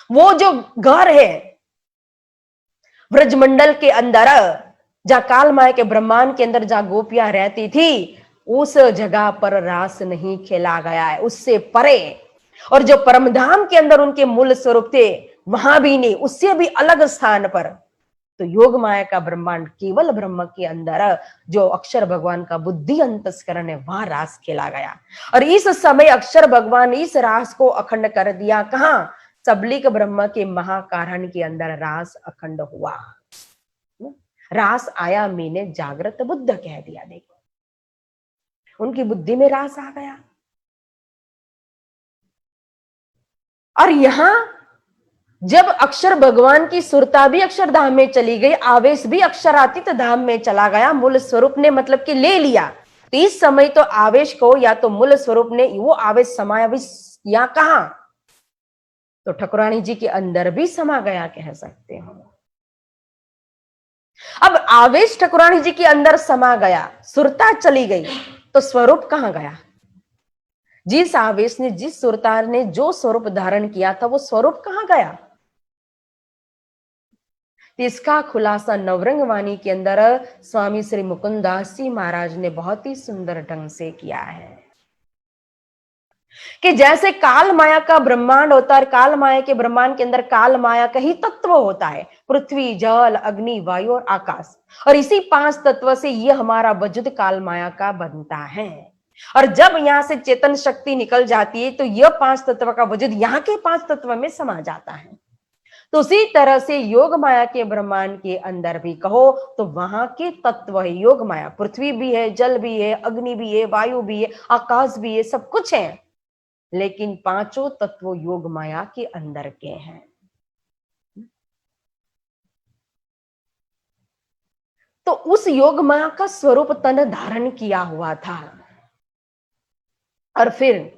वो जो घर है ब्रजमंडल के अंदर, जहां काल माया के ब्रह्मांड के अंदर जहां गोपियां रहती थी, उस जगह पर रास नहीं खेला गया है, उससे परे। और जो परमधाम के अंदर उनके मूल स्वरूप थे, वहां भी नहीं, उससे भी अलग स्थान पर। तो योग माया का ब्रह्मांड केवल ब्रह्म के अंदर जो अक्षर भगवान का बुद्धि अंतस्करण है, वहां रास खेला गया। और इस समय अक्षर भगवान इस रास को अखंड कर दिया। कहां? सबलिक ब्रह्म के महाकारण के अंदर रास अखंड हुआ। रास आया मैंने जागृत बुद्ध कह दिया। देखो उनकी बुद्धि में रास आ गया। और यहां जब अक्षर भगवान की सुरता भी अक्षरधाम में चली गई, आवेश भी अक्षरातीत धाम में चला गया, मूल स्वरूप ने मतलब कि ले लिया। तो इस समय तो आवेश को या तो मूल स्वरूप ने वो आवेश समाया भी या कहां? तो ठकुरानी जी के अंदर भी समा गया कह सकते हो। अब आवेश ठकुरानी जी के अंदर समा गया, सुरता चली गई, तो स्वरूप कहां गया? जिस आवेश ने, जिस सुरता ने जो स्वरूप धारण किया था, वो स्वरूप कहां गया? इसका खुलासा नवरंग वाणी के अंदर स्वामी श्री मुकुंदास जी महाराज ने बहुत ही सुंदर ढंग से किया है कि जैसे काल माया का ब्रह्मांड होता है, काल माया के ब्रह्मांड के अंदर काल माया का ही तत्व होता है, पृथ्वी, जल, अग्नि, वायु और आकाश। और इसी 5 तत्व से ये हमारा वजूद काल माया का बनता है। और जब यहां से चेतन शक्ति निकल जाती है, तो यह 5 तत्व का वजूद यहाँ के 5 तत्व में समा जाता है। तो उसी तरह से योग माया के ब्रह्मांड के अंदर भी कहो तो वहां के तत्व है योग माया। पृथ्वी भी है, जल भी है, अग्नि भी है, वायु भी है, आकाश भी है, सब कुछ है, लेकिन 5 तत्व योग माया के अंदर के हैं। तो उस योग माया का स्वरूप तन धारण किया हुआ था। और फिर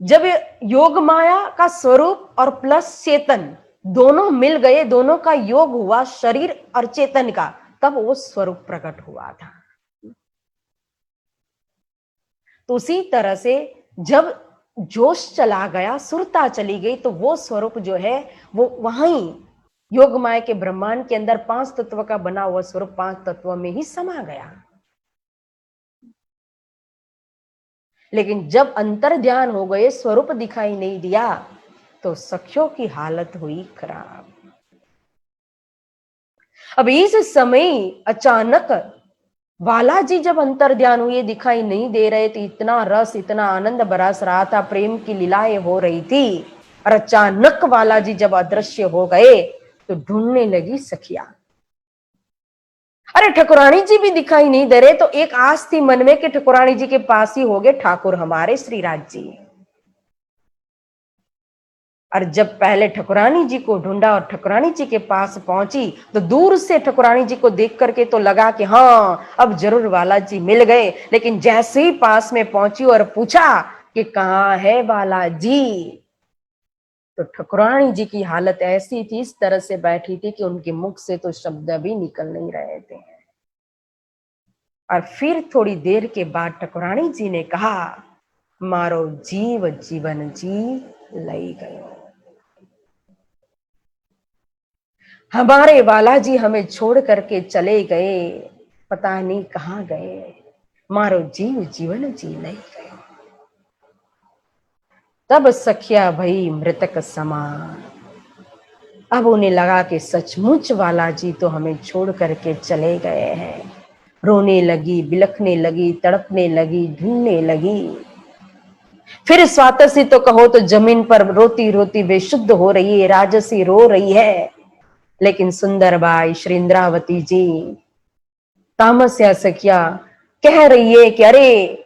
जब योग माया का स्वरूप और प्लस चेतन दोनों मिल गए, दोनों का योग हुआ शरीर और चेतन का, तब वो स्वरूप प्रकट हुआ था। तो उसी तरह से जब जोश चला गया, सुरता चली गई, तो वो स्वरूप जो है वो वहीं योग माया के ब्रह्मांड के अंदर 5 तत्व का बना हुआ स्वरूप 5 तत्व में ही समा गया। लेकिन जब अंतर ध्यान हो गए, स्वरूप दिखाई नहीं दिया, तो सखियों की हालत हुई खराब। अब इस समय अचानक बालाजी जब अंतर ध्यान हुए, दिखाई नहीं दे रहे, तो इतना रस, इतना आनंद बरस रहा था, प्रेम की लीलाएं हो रही थी। और अचानक बालाजी जब अदृश्य हो गए, तो ढूंढने लगी सखिया। अरे ठकुरानी जी भी दिखाई नहीं दे रहे, तो एक आस थी मन में कि ठकुरानी जी के पास ही हो गए ठाकुर हमारे श्रीराज जी। और जब पहले ठकुरानी जी को ढूंढा और ठकुरानी जी के पास पहुंची, तो दूर से ठकुरानी जी को देख करके तो लगा कि हाँ अब जरूर बालाजी मिल गए। लेकिन जैसे ही पास में पहुंची और पूछा कि कहाँ है बालाजी, तो ठकुरानी जी की हालत ऐसी थी, इस तरह से बैठी थी कि उनके मुख से तो शब्द भी निकल नहीं रहे थे। और फिर थोड़ी देर के बाद ठकुरानी जी ने कहा, मारो जीव जीवन जी लई गयो। हमारे बालाजी हमें छोड़ करके चले गए, पता नहीं कहां गए, मारो जीव जीवन जी लई गयो। तब सखिया भई मृतक समान। अब उन्हें लगा कि सचमुच बालाजी तो हमें छोड़ करके चले गए हैं। रोने लगी, बिलखने लगी, तड़पने लगी, ढूंढने लगी। फिर स्वातसी तो कहो तो जमीन पर रोती रोती बेशुद्ध हो रही है, राजसी रो रही है। लेकिन सुंदर बाई श्री इंद्रावती जी तामस्या सखिया कह रही है कि अरे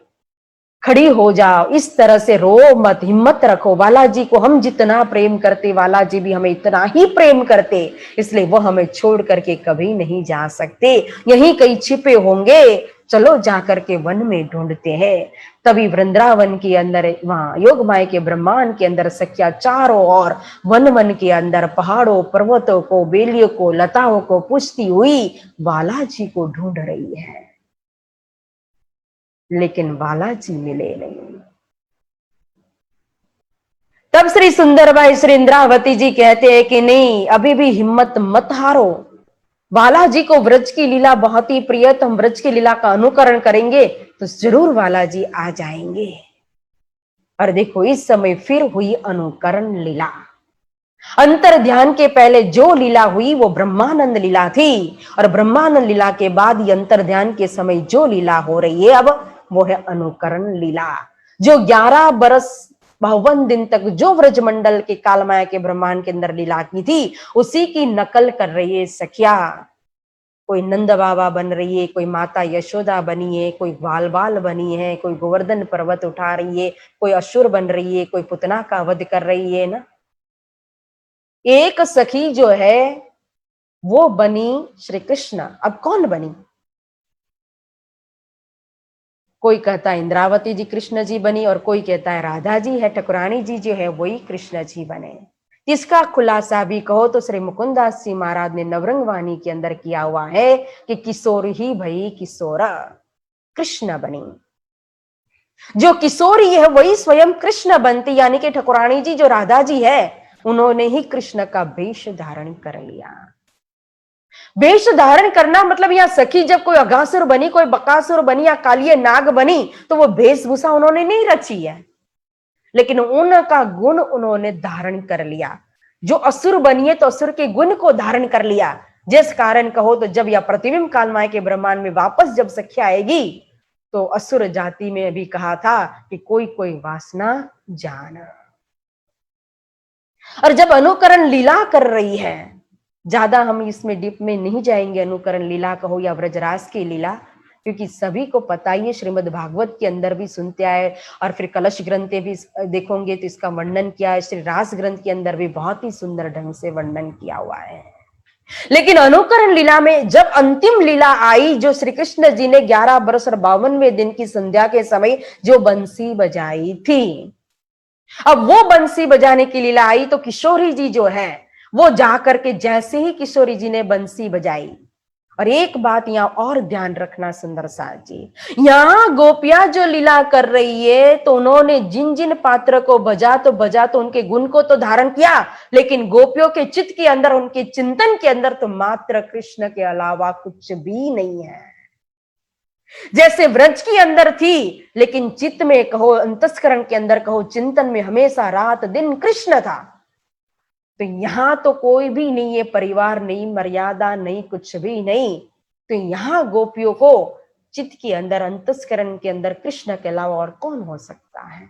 खड़ी हो जाओ, इस तरह से रो मत, हिम्मत रखो। बालाजी को हम जितना प्रेम करते, बालाजी भी हमें इतना ही प्रेम करते, इसलिए वो हमें छोड़ करके कभी नहीं जा सकते। यहीं कहीं छिपे होंगे, चलो जाकर के वन में ढूंढते हैं। तभी वृंदावन के अंदर, वहां योग माया के ब्रह्मांड के अंदर सखिया चारों ओर वन वन के अंदर पहाड़ों पर्वतों को, बेलियों को, लताओं को पूछती हुई बालाजी को ढूंढ रही है, लेकिन बालाजी मिले नहीं। तब श्री सुंदरबाई, श्री इंद्रावती जी कहते हैं कि नहीं, अभी भी हिम्मत मत हारो। बालाजी को व्रज की लीला बहुत ही प्रिय, तो हम व्रज की लीला का अनुकरण करेंगे तो जरूर बालाजी आ जाएंगे। और देखो, इस समय फिर हुई अनुकरण लीला। अंतर ध्यान के पहले जो लीला हुई वो ब्रह्मानंद लीला थी, और ब्रह्मानंद लीला के बाद ये अंतर ध्यान के समय जो लीला हो रही है अब, वो है अनुकरण लीला। जो 11 बरस 52 दिन तक जो व्रजमंडल के कालमाया के ब्रह्मांड के अंदर लीला की थी, उसी की नकल कर रही है सखिया। कोई नंद बाबा बन रही है, कोई माता यशोदा बनी है, कोई बाल बाल बनी है, कोई गोवर्धन पर्वत उठा रही है, कोई असुर बन रही है, कोई पुतना का वध कर रही है ना। एक सखी जो है वो बनी श्री कृष्ण। अब कौन बनी? कोई कहता है इंद्रावती जी कृष्ण जी बनी, और कोई कहता है राधा जी है, ठकुरानी जी जो है वही कृष्ण जी बने। इसका खुलासा भी कहो तो श्री मुकुंदास जी महाराज ने नवरंग वाणी के अंदर किया हुआ है कि किशोर ही भई किशोरा, कृष्ण बनी। जो किशोरी है वही स्वयं कृष्ण बनती, यानी कि ठकुरानी जी जो राधा जी है, उन्होंने ही कृष्ण का वेश धारण कर लिया। वेश धारण करना मतलब, यहां सखी जब कोई अगासुर बनी, कोई बकासुर बनी या कालिये नाग बनी, तो वो वेशभूषा उन्होंने नहीं रची है, लेकिन उनका गुण उन्होंने धारण कर लिया। जो असुर बनी है तो असुर के गुण को धारण कर लिया। जिस कारण कहो तो जब यह प्रतिबिंब कालमाया के ब्रह्मांड में वापस जब सखी आएगी, तो असुर जाति में भी कहा था कि कोई कोई वासना जाना। और जब अनुकरण लीला कर रही है, ज्यादा हम इसमें डीप में नहीं जाएंगे, अनुकरण लीला कहो या व्रजरास की लीला, क्योंकि सभी को पता ही है, श्रीमद् भागवत के अंदर भी सुनते आए, और फिर कलश ग्रंथ भी देखोगे तो इसका वर्णन किया है। श्री रास ग्रंथ के अंदर भी बहुत ही सुंदर ढंग से वर्णन किया हुआ है। लेकिन अनुकरण लीला में जब अंतिम लीला आई, जो श्री कृष्ण जी ने 11 बरस और 52वें दिन की संध्या के समय जो बंसी बजाई थी, अब वो बंसी बजाने की लीला आई तो किशोरी जी जो है वो जाकर के, जैसे ही किशोरी जी ने बंसी बजाई, और एक बात यहां और ध्यान रखना सुंदर साथ जी, यहां गोपियां जो लीला कर रही है, तो उन्होंने जिन जिन पात्र को बजा तो उनके गुण को तो धारण किया, लेकिन गोपियों के चित्त के अंदर, उनके चिंतन के अंदर तो मात्र कृष्ण के अलावा कुछ भी नहीं है। जैसे व्रज के अंदर थी, लेकिन चित्त में कहो, अंतस्करण के अंदर कहो, चिंतन में हमेशा रात दिन कृष्ण था। तो यहां तो कोई भी नहीं है, परिवार नहीं, मर्यादा नहीं, कुछ भी नहीं। तो यहां गोपियों को चित्त के अंदर, अंतस्करण के अंदर कृष्ण के अलावा और कौन हो सकता है।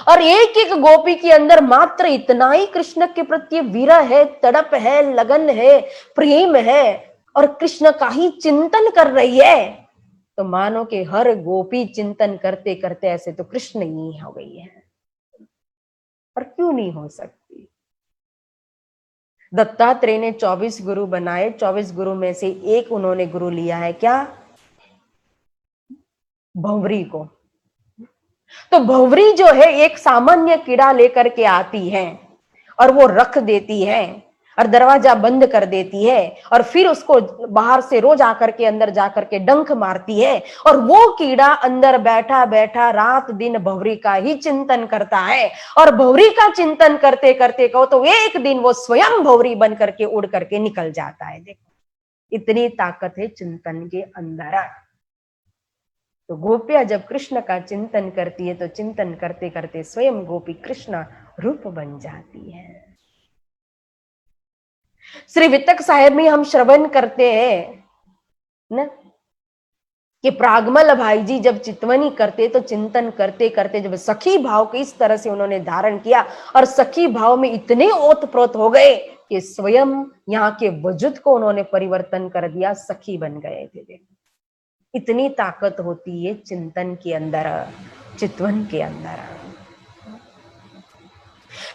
और एक एक गोपी के अंदर मात्र इतना ही कृष्ण के प्रति विरह है, तड़प है, लगन है, प्रेम है, और कृष्ण का ही चिंतन कर रही है। तो मानो कि हर गोपी चिंतन करते करते ऐसे तो कृष्ण ही हो गई है। और क्यों नहीं हो सकती? दत्तात्रेय ने 24 गुरु बनाए, 24 गुरु में से एक उन्होंने गुरु लिया है, क्या? भंवरी को। तो भंवरी जो है एक सामान्य कीड़ा लेकर के आती है, और वो रख देती है, और दरवाजा बंद कर देती है, और फिर उसको बाहर से रोज आकर के अंदर जाकर के डंक मारती है, और वो कीड़ा अंदर बैठा बैठा रात दिन भंवरी का ही चिंतन करता है। और भंवरी का चिंतन करते करते कहो तो एक दिन वो स्वयं भंवरी बन करके उड़ करके निकल जाता है। देखो, इतनी ताकत है चिंतन के अंदर। तो गोपियां जब कृष्ण का चिंतन करती है, तो चिंतन करते करते स्वयं गोपी कृष्ण रूप बन जाती है। श्री वितक साहेब में हम श्रवण करते हैं ना कि प्रागमल भाई जी जब चितवनी करते, तो चिंतन करते करते जब सखी भाव को इस तरह से उन्होंने धारण किया, और सखी भाव में इतने ओतप्रोत हो गए कि स्वयं यहाँ के वजूद को उन्होंने परिवर्तन कर दिया, सखी बन गए थे। इतनी ताकत होती है चिंतन के अंदर, चितवन के अंदर।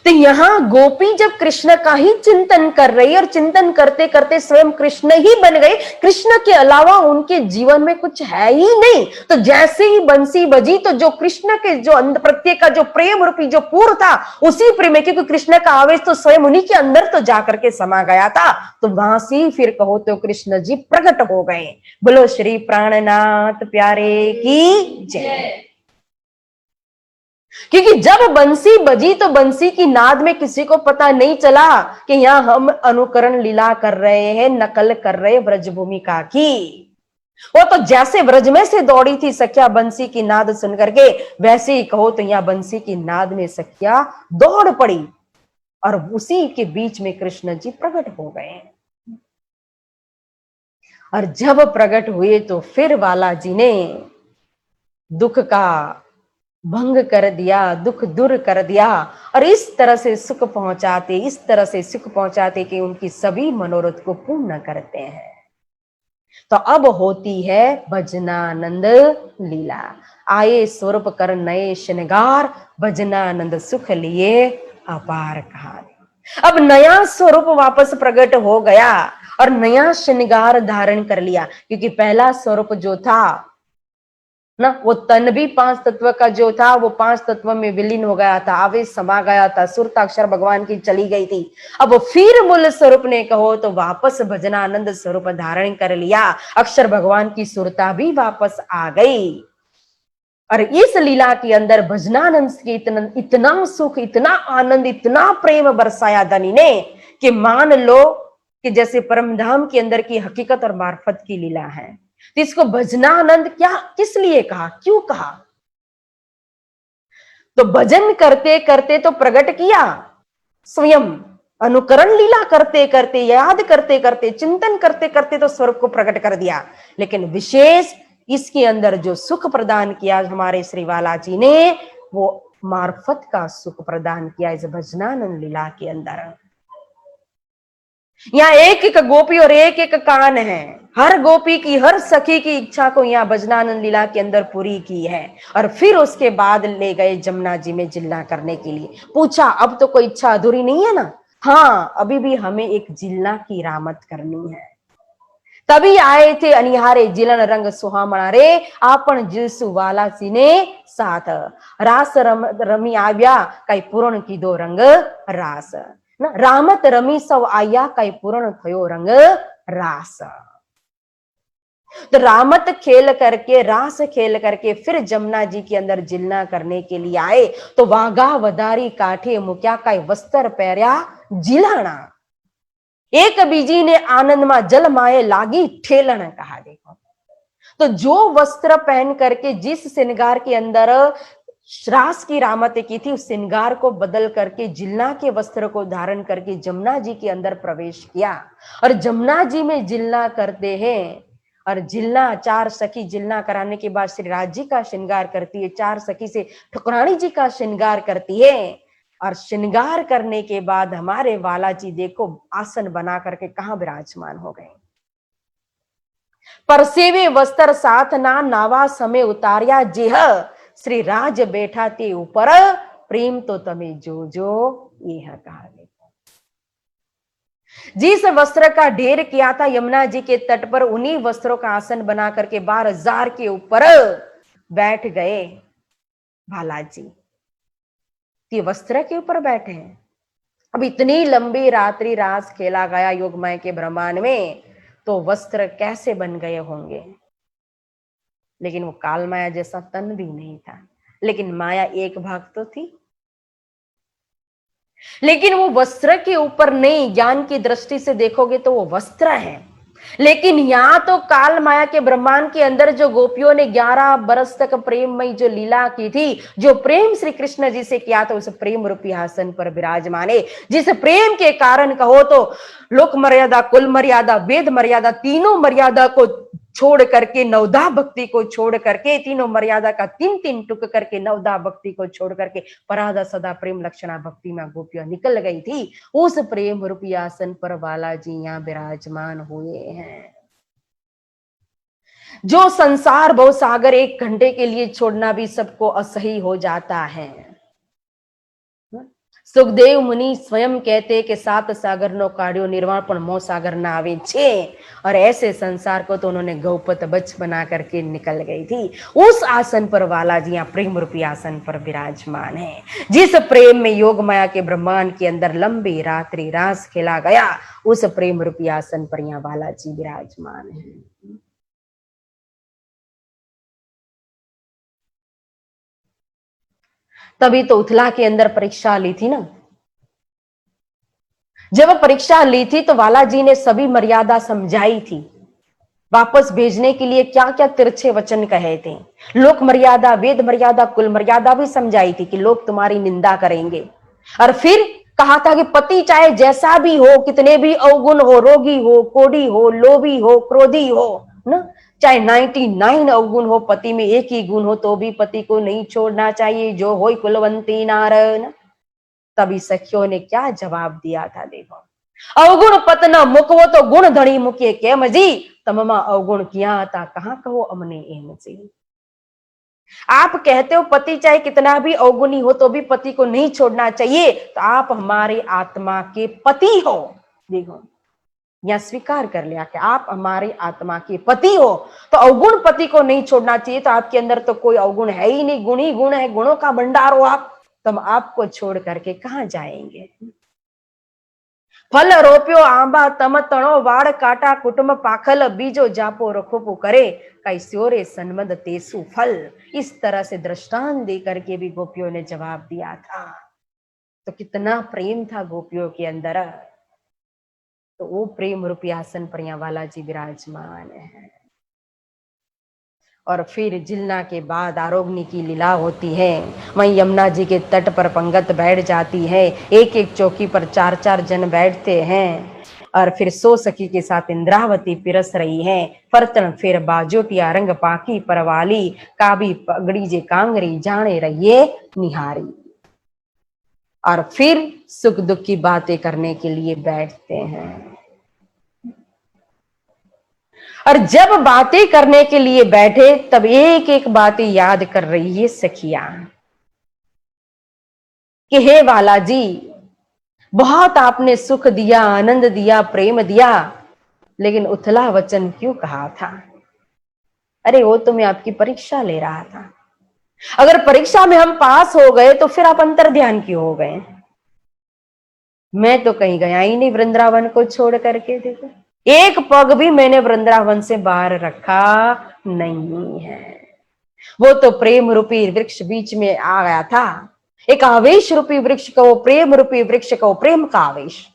तो यहां गोपी जब कृष्ण का ही चिंतन कर रही और चिंतन करते करते स्वयं कृष्ण ही बन गए, कृष्ण के अलावा उनके जीवन में कुछ है ही नहीं। तो जैसे ही बंसी बजी तो जो कृष्ण के जो प्रत्येक का जो प्रेम रूपी जो पूर था, उसी प्रेम में, क्योंकि कृष्ण का आवेश तो स्वयं उन्हीं के अंदर तो जाकर के समा गया था, तो वहां से फिर कहो तो कृष्ण जी प्रकट हो गए। बोलो श्री प्राणनाथ प्यारे की जय। क्योंकि जब बंसी बजी तो बंसी की नाद में किसी को पता नहीं चला कि यहां हम अनुकरण लीला कर रहे हैं, नकल कर रहे हैं ब्रज भूमिका की। वो तो जैसे ब्रज में से दौड़ी थी सखिया बंसी की नाद सुन करके, वैसे ही कहो तो यहां बंसी की नाद में सखिया दौड़ पड़ी और उसी के बीच में कृष्ण जी प्रकट हो गए। और जब प्रकट हुए तो फिर बालाजी ने दुख का भंग कर दिया, दुख दूर कर दिया और इस तरह से सुख पहुंचाते, इस तरह से सुख पहुंचाते कि उनकी सभी मनोरथ को पूर्ण करते हैं। तो अब होती है भजनानंद लीला। आए स्वरूप कर नए श्रृंगार, भजनानंद सुख लिए अपार कहानी। अब नया स्वरूप वापस प्रकट हो गया और नया श्रृंगार धारण कर लिया, क्योंकि पहला स्वरूप जो था ना, वो तन भी पांच तत्व का जो था वो पांच तत्व में विलीन हो गया था, आवेश समा गया था, सुरताक्षर भगवान की चली गई थी। अब फिर मूल स्वरूप ने कहो तो वापस भजनानंद स्वरूप धारण कर लिया, अक्षर भगवान की सुरता भी वापस आ गई। और इस लीला के अंदर भजनानंद के इतना सुख, इतना आनंद, इतना प्रेम बरसाया धनी ने कि मान लो कि जैसे परम धाम के अंदर की हकीकत और मार्फत की लीला है। तो इसको भजनानंद क्या किस लिए कहा, क्यों कहा? तो भजन करते करते तो प्रकट किया, स्वयं अनुकरण लीला करते करते, याद करते करते, चिंतन करते करते तो स्वरूप को प्रकट कर दिया। लेकिन विशेष इसके अंदर जो सुख प्रदान किया हमारे श्री बालाजी ने, वो मार्फत का सुख प्रदान किया इस भजनानंद लीला के अंदर। यहाँ एक एक गोपी और एक एक कान है, हर गोपी की, हर सखी की इच्छा को यहाँ भजनानंद लीला के अंदर पूरी की है। और फिर उसके बाद ले गए जमुना जी में जिल्ला करने के लिए। पूछा अब तो कोई इच्छा अधूरी नहीं है ना? हाँ, अभी भी हमें एक जिल्ला की रामत करनी है। तभी आए थे अनिहारे जिलन रंग सुहामणा रे, आपन जिलसु वाला सीने साथ, रास रमी आव्या कई पूर्ण की दो रंग रास, रामत रमी सव आया कई पूर्ण थयो रंग रास। तो रामत खेल करके, रास खेल करके फिर जमुना जी के अंदर जिलना करने के लिए आए। तो वागा वदारी काठे मुक्या का वस्त्र पैर्या जिलाना, एक बीजी ने आनंद मा जल माए लागी ठेलन कहा। देखो तो जो वस्त्र पहन करके जिस श्रृंगार के अंदर रास की रामत की थी, उस श्रृंगार को बदल करके जिलना के वस्त्र को धारण करके जमुना जी के अंदर प्रवेश किया। और जमुना जी में जिलना करते हैं। और जिलना, चार सखी जिलना कराने के बाद श्री राज जी का श्रृंगार करती है, चार सखी से ठकुरानी जी का श्रृंगार करती है। और श्रृंगार करने के बाद हमारे बालाजी देखो आसन बना करके कहां विराजमान हो गए। परसेवे वस्त्र साथ ना नावा समय उतारिया जेह, श्री राज बैठा ते ऊपर प्रेम तो तमे जो जो यह कहा। जिस वस्त्र का ढेर किया था यमुना जी के तट पर, उन्हीं वस्त्रों का आसन बना करके 12,000 के ऊपर बैठ गए बालाजी। ये वस्त्र के ऊपर बैठे हैं। अब इतनी लंबी रात्रि रास खेला गया योगमाया के ब्रह्मांड में, तो वस्त्र कैसे बन गए होंगे। लेकिन वो काल माया जैसा तन भी नहीं था, लेकिन माया एक भाग तो थी। लेकिन वो वस्त्र के ऊपर नहीं, ज्ञान की दृष्टि से देखोगे तो वो वस्त्र है। लेकिन यहां तो काल माया के ब्रह्मांड के अंदर जो गोपियों ने 11 बरस तक प्रेममयी जो लीला की थी, जो प्रेम श्री कृष्ण जी से किया था, उस प्रेम रूपी आसन पर विराजमाने, जिस प्रेम के कारण कहो तो लोक मर्यादा, कुल मर्यादा, वेद मर्यादा, तीनों मर्यादा को छोड़ करके, नवदा भक्ति को छोड़ करके, तीनों मर्यादा का तीन तीन टुक करके नवदा भक्ति को छोड़ करके पराधा सदा प्रेम लक्षणा भक्ति में गोपियां निकल गई थी, उस प्रेम रूपी आसन पर बालाजी यहां विराजमान हुए हैं। जो संसार भव सागर 1 घंटे के लिए छोड़ना भी सबको असह्य हो जाता है। सुखदेव मुनि स्वयं कहते कि 7 सागर नो काढ़ियो निर्वाण पण मो सागर ना आवे छे। और ऐसे संसार को तो उन्होंने गौपत बच बना करके निकल गई थी। उस आसन पर वाला जी यहाँ प्रेम रूपी आसन पर विराजमान है। जिस प्रेम में योग माया के ब्रह्मांड के अंदर लंबी रात्रि रास खेला गया, उस प्रेम रूपी आसन पर यहाँ वाला जी विराजमान है। तभी तो उथला के अंदर परीक्षा ली थी ना। जब परीक्षा ली थी तो वाला जी ने सभी मर्यादा समझाई थी। वापस भेजने के लिए क्या क्या तिरछे वचन कहे थे। लोक मर्यादा, वेद मर्यादा, कुल मर्यादा भी समझाई थी कि लोग तुम्हारी निंदा करेंगे। और फिर कहा था कि पति चाहे जैसा भी हो, कितने भी अवगुण हो, रोगी हो, कोढ़ी हो, लोभी हो, क्रोधी हो, ना, चाहे 99 अवगुण हो, पति में एक ही गुण हो, तो भी पति को नहीं छोड़ना चाहिए। जो हो कुलवंती नार। तभी सखियों ने क्या जवाब दिया था, देखो। अवगुण पतन मुकवो तो गुण धणी मुके केम जी, तममा अवगुण किया था कहां कहो अमने एम जी। आप कहते हो पति चाहे कितना भी अवगुणी हो तो भी पति को नहीं छोड़ना चाहिए, तो आप हमारे आत्मा के पति हो। देखो, या स्वीकार कर लिया कि आप हमारे आत्मा के पति हो, तो अवगुण पति को नहीं छोड़ना चाहिए। तो आपके अंदर तो कोई अवगुण है ही नहीं, गुण ही गुण है, गुणों का भंडार हो आप। तब आपको छोड़ करके कहां जाएंगे। फल रोप्यो आंबा तम तणो वाड़ काटा कुटुंब पाखल बीजो जापो रखोपो करे कई स्योरे सन्मद तेसु फल। इस तरह से दृष्टांत दे करके भी गोपियों ने जवाब दिया था। तो कितना प्रेम था गोपियों के अंदर। तो वो प्रेम रूपी आसन पर यहाँ वाला जी विराजमान है। और फिर जिलना के बाद आरोग्य की लीला होती है। वहीं यमुना जी के तट पर पंगत बैठ जाती है। एक एक चौकी पर 4-4 जन बैठते हैं। और फिर 100 सखी के साथ इंद्रावती पिरस रही है। फरतन फिर बाजोटिया रंग पाकी परवाली काबी पगड़ी जे कांगरी जाने रहिए निहारी। और फिर सुख दुख की बातें करने के लिए बैठते हैं। और जब बातें करने के लिए बैठे तब एक एक बातें याद कर रही है सखियां कि हे वाला जी, बहुत आपने सुख दिया, आनंद दिया, प्रेम दिया, लेकिन उथला वचन क्यों कहा था। अरे वो तो मैं आपकी परीक्षा ले रहा था। अगर परीक्षा में हम पास हो गए तो फिर आप अंतर ध्यान क्यों हो गए। मैं तो कहीं गया ही नहीं वृंदावन को छोड़ करके। देखो, एक पग भी मैंने वृंदावन से बाहर रखा नहीं है। वो तो प्रेम रूपी वृक्ष बीच में आ गया था। एक आवेश रूपी वृक्ष का वो प्रेम रूपी वृक्ष का वो प्रेम का आवेश।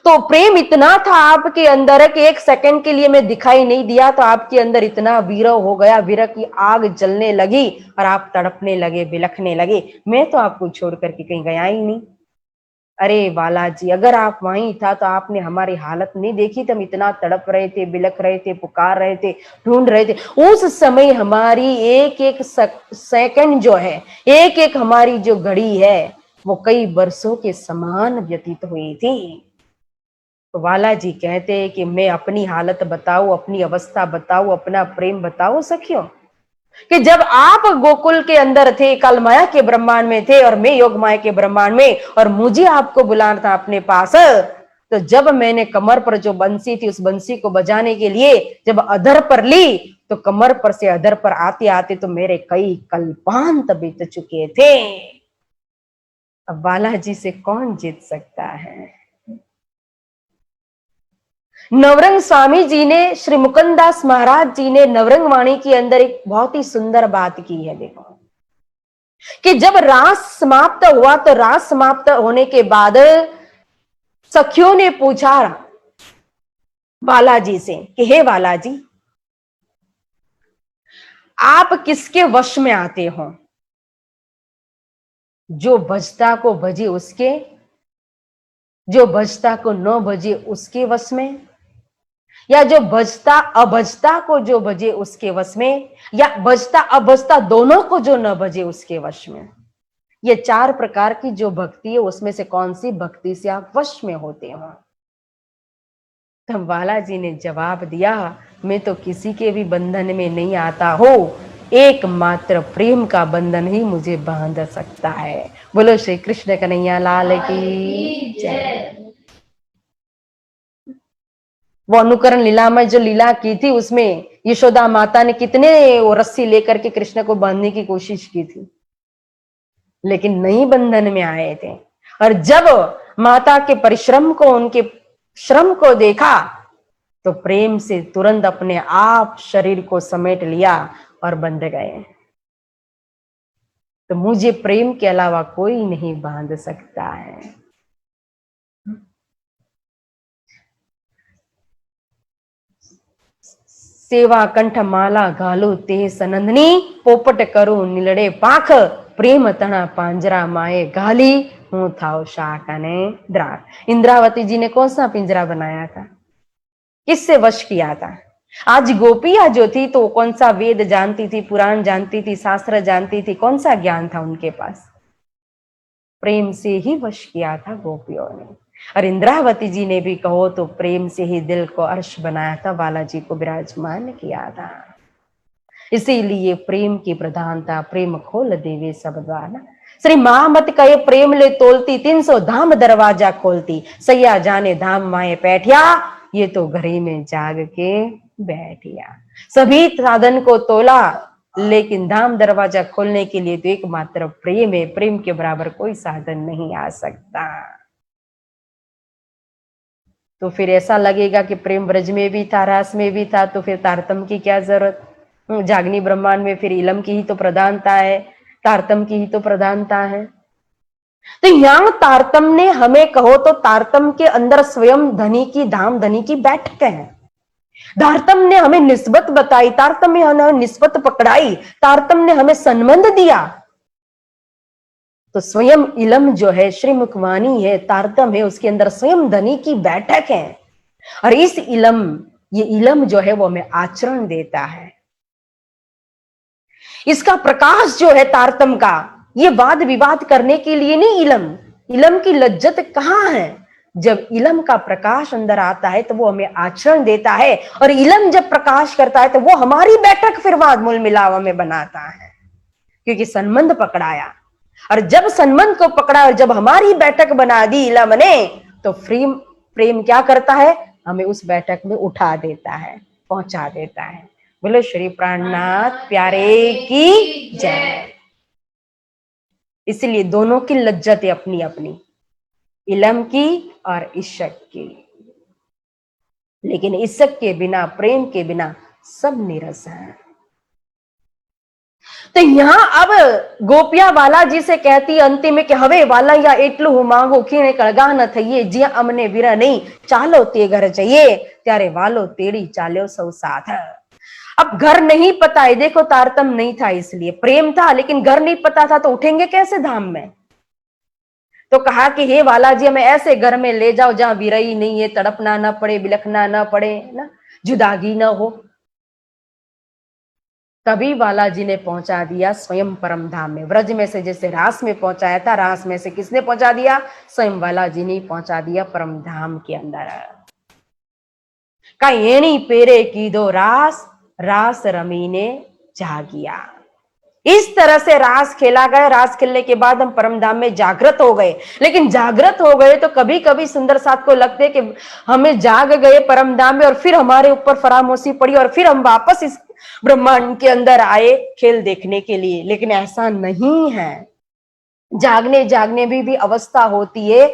तो प्रेम इतना था आपके अंदर कि 1 सेकंड के लिए मैं दिखाई नहीं दिया तो आपके अंदर इतना वीरव हो गया, वीर की आग जलने लगी और आप तड़पने लगे, बिलखने लगे। मैं तो आपको छोड़ करके कहीं गया ही नहीं। अरे बालाजी, अगर आप वहीं था तो आपने हमारी हालत नहीं देखी। तो हम इतना तड़प रहे थे, बिलख रहे थे, पुकार रहे थे, ढूंढ रहे थे। उस समय हमारी एक एक सेकंड जो है, एक एक हमारी जो घड़ी है, वो कई वर्षों के समान व्यतीत हुई थी। तो बालाजी कहते हैं कि मैं अपनी हालत बताऊं, अपनी अवस्था बताऊं, अपना प्रेम बताऊं सखियों, कि जब आप गोकुल के अंदर थे, काल माया के ब्रह्मांड में थे और मैं योग माया के ब्रह्मांड में, और मुझे आपको बुलाना था अपने पास। तो जब मैंने कमर पर जो बंसी थी उस बंसी को बजाने के लिए जब अधर पर ली, तो कमर पर से अधर पर आते आते तो मेरे कई कल्पांत बीत चुके थे। अब बालाजी से कौन जीत सकता है। नवरंग स्वामी जी ने, श्री मुकुंदास महाराज जी ने नवरंग वाणी के अंदर एक बहुत ही सुंदर बात की है। देखो कि जब रास समाप्त हुआ तो रास समाप्त होने के बाद सखियों ने पूछा बालाजी से कि हे बालाजी, आप किसके वश में आते हो। जो भजता को भजे उसके, जो भजता को न भजे उसके वश में, या जो भजता अभजता को जो भजे उसके वश में, या भजता अभजता दोनों को जो न भजे उसके वश में। ये 4 प्रकार की जो भक्ति है उसमें से कौन सी भक्ति से आप वश में होते हो। तब बालाजी ने जवाब दिया, मैं तो किसी के भी बंधन में नहीं आता हूं, एकमात्र प्रेम का बंधन ही मुझे बांध सकता है। बोलो श्री कृष्ण कन्हैया लाल की जय। वो अनुकरण लीला में जो लीला की थी, उसमें यशोदा माता ने कितने वो रस्सी लेकर के कृष्ण को बांधने की कोशिश की थी, लेकिन नहीं बंधन में आए थे। और जब माता के परिश्रम को, उनके श्रम को देखा, तो प्रेम से तुरंत अपने आप शरीर को समेट लिया और बंध गए। तो मुझे प्रेम के अलावा कोई नहीं बांध सकता है। सेवा कंठ माला घालू ते सनंदनी, पोपट करू नीलड़े पाख, प्रेम तना पांजरा माए घाली, हूं थाव शाक अने द्रार। इंद्रावती जी ने कौन सा पिंजरा बनाया था, किससे वश किया था? आज गोपियां जो थी तो कौन सा वेद जानती थी, पुराण जानती थी, शास्त्र जानती थी, कौन सा ज्ञान था उनके पास? प्रेम से ही वश किया था गोपियों ने। और इंद्रावती जी ने भी कहो तो प्रेम से ही दिल को अर्श बनाया था, बालाजी को विराजमान किया था। इसीलिए प्रेम की प्रधानता, प्रेम खोल देवे सब द्वार। श्री महामत कहे प्रेम ले तोलती, 300 धाम दरवाजा खोलती, सैया जाने धाम माए पैठिया, ये तो घरे में जाग के बैठिया। सभी साधन को तोला, लेकिन धाम दरवाजा खोलने के लिए तो एकमात्र प्रेम है। प्रेम के बराबर कोई साधन नहीं आ सकता। तो फिर ऐसा लगेगा कि प्रेम ब्रज में भी था, रास में भी था, तो फिर तारतम की क्या जरूरत? जागनी ब्रह्मांड में फिर इलम की ही तो प्रधानता है, तारतम की ही तो प्रधानता है। तो यहां तारतम ने हमें कहो तो तारतम के अंदर स्वयं धनी की धाम, धनी की बैठक है। तारतम ने हमें निस्बत बताई, तारतम ने हमें निस्बत पकड़ाई, तारतम ने हमें संबंध दिया। तो स्वयं इलम जो है, श्री मुखवाणी है, तारतम है, उसके अंदर स्वयं धनी की बैठक है। और इस इलम, ये इलम जो है वो हमें आचरण देता है। इसका प्रकाश जो है तारतम का, ये वाद विवाद करने के लिए नहीं। इलम, इलम की लज्जत कहां है? जब इलम का प्रकाश अंदर आता है तो वो हमें आचरण देता है, और इलम जब प्रकाश करता है तो वो हमारी बैठक फिर वाद मूल मिलावा में बनाता है, क्योंकि संबंध पकड़ाया। और जब संबंध को पकड़ा और जब हमारी बैठक बना दी इलम ने, तो प्रेम क्या करता है? हमें उस बैठक में उठा देता है, पहुंचा देता है। बोलो श्री प्राणनाथ प्यारे की जय। इसलिए दोनों की लज्जत है अपनी अपनी, इलम की और इश्क की। लेकिन इश्क के बिना, प्रेम के बिना सब नीरस है। तो यहां अब गोपिया बालाजी से कहती अंतिम में कि हवे वाला એટલું માંગો ખીણે કળગા ન થઈએ, જ્યાં અમને વીરા નહીં ચાલો તે ઘર જઈએ, ત્યારે વાલો તેડી ચાલ્યો सौ साथ। अब घर नहीं पता है, देखो तारतम नहीं था इसलिए, प्रेम था लेकिन घर नहीं पता था, तो उठेंगे कैसे धाम में? तो कहा कि हे बालाजी हमें ऐसे घर में ले जाओ जहां विरही नहीं है, तड़पना ना पड़े, बिलखना ना पड़े ना, जुदागी ना हो। तभी बालाजी ने पहुंचा दिया स्वयं परम धाम में। व्रज में से जैसे रास में पहुंचाया था, रास में से किसने पहुंचा दिया? स्वयं बालाजी ने पहुंचा दिया परम धाम के अंदर। कई एणी पेरे की दो रास, रास रमीने जागिया। इस तरह से रास खेला गया। रास खेलने के बाद हम परम धाम में जागृत हो गए। लेकिन जागृत हो गए तो कभी कभी सुंदर साथ को लगते कि हमें जाग गए परम धाम में और फिर हमारे ऊपर फरामोशी पड़ी और फिर हम वापस इस ब्रह्मांड के अंदर आए खेल देखने के लिए। लेकिन ऐसा नहीं है। जागने जागने भी अवस्था होती है,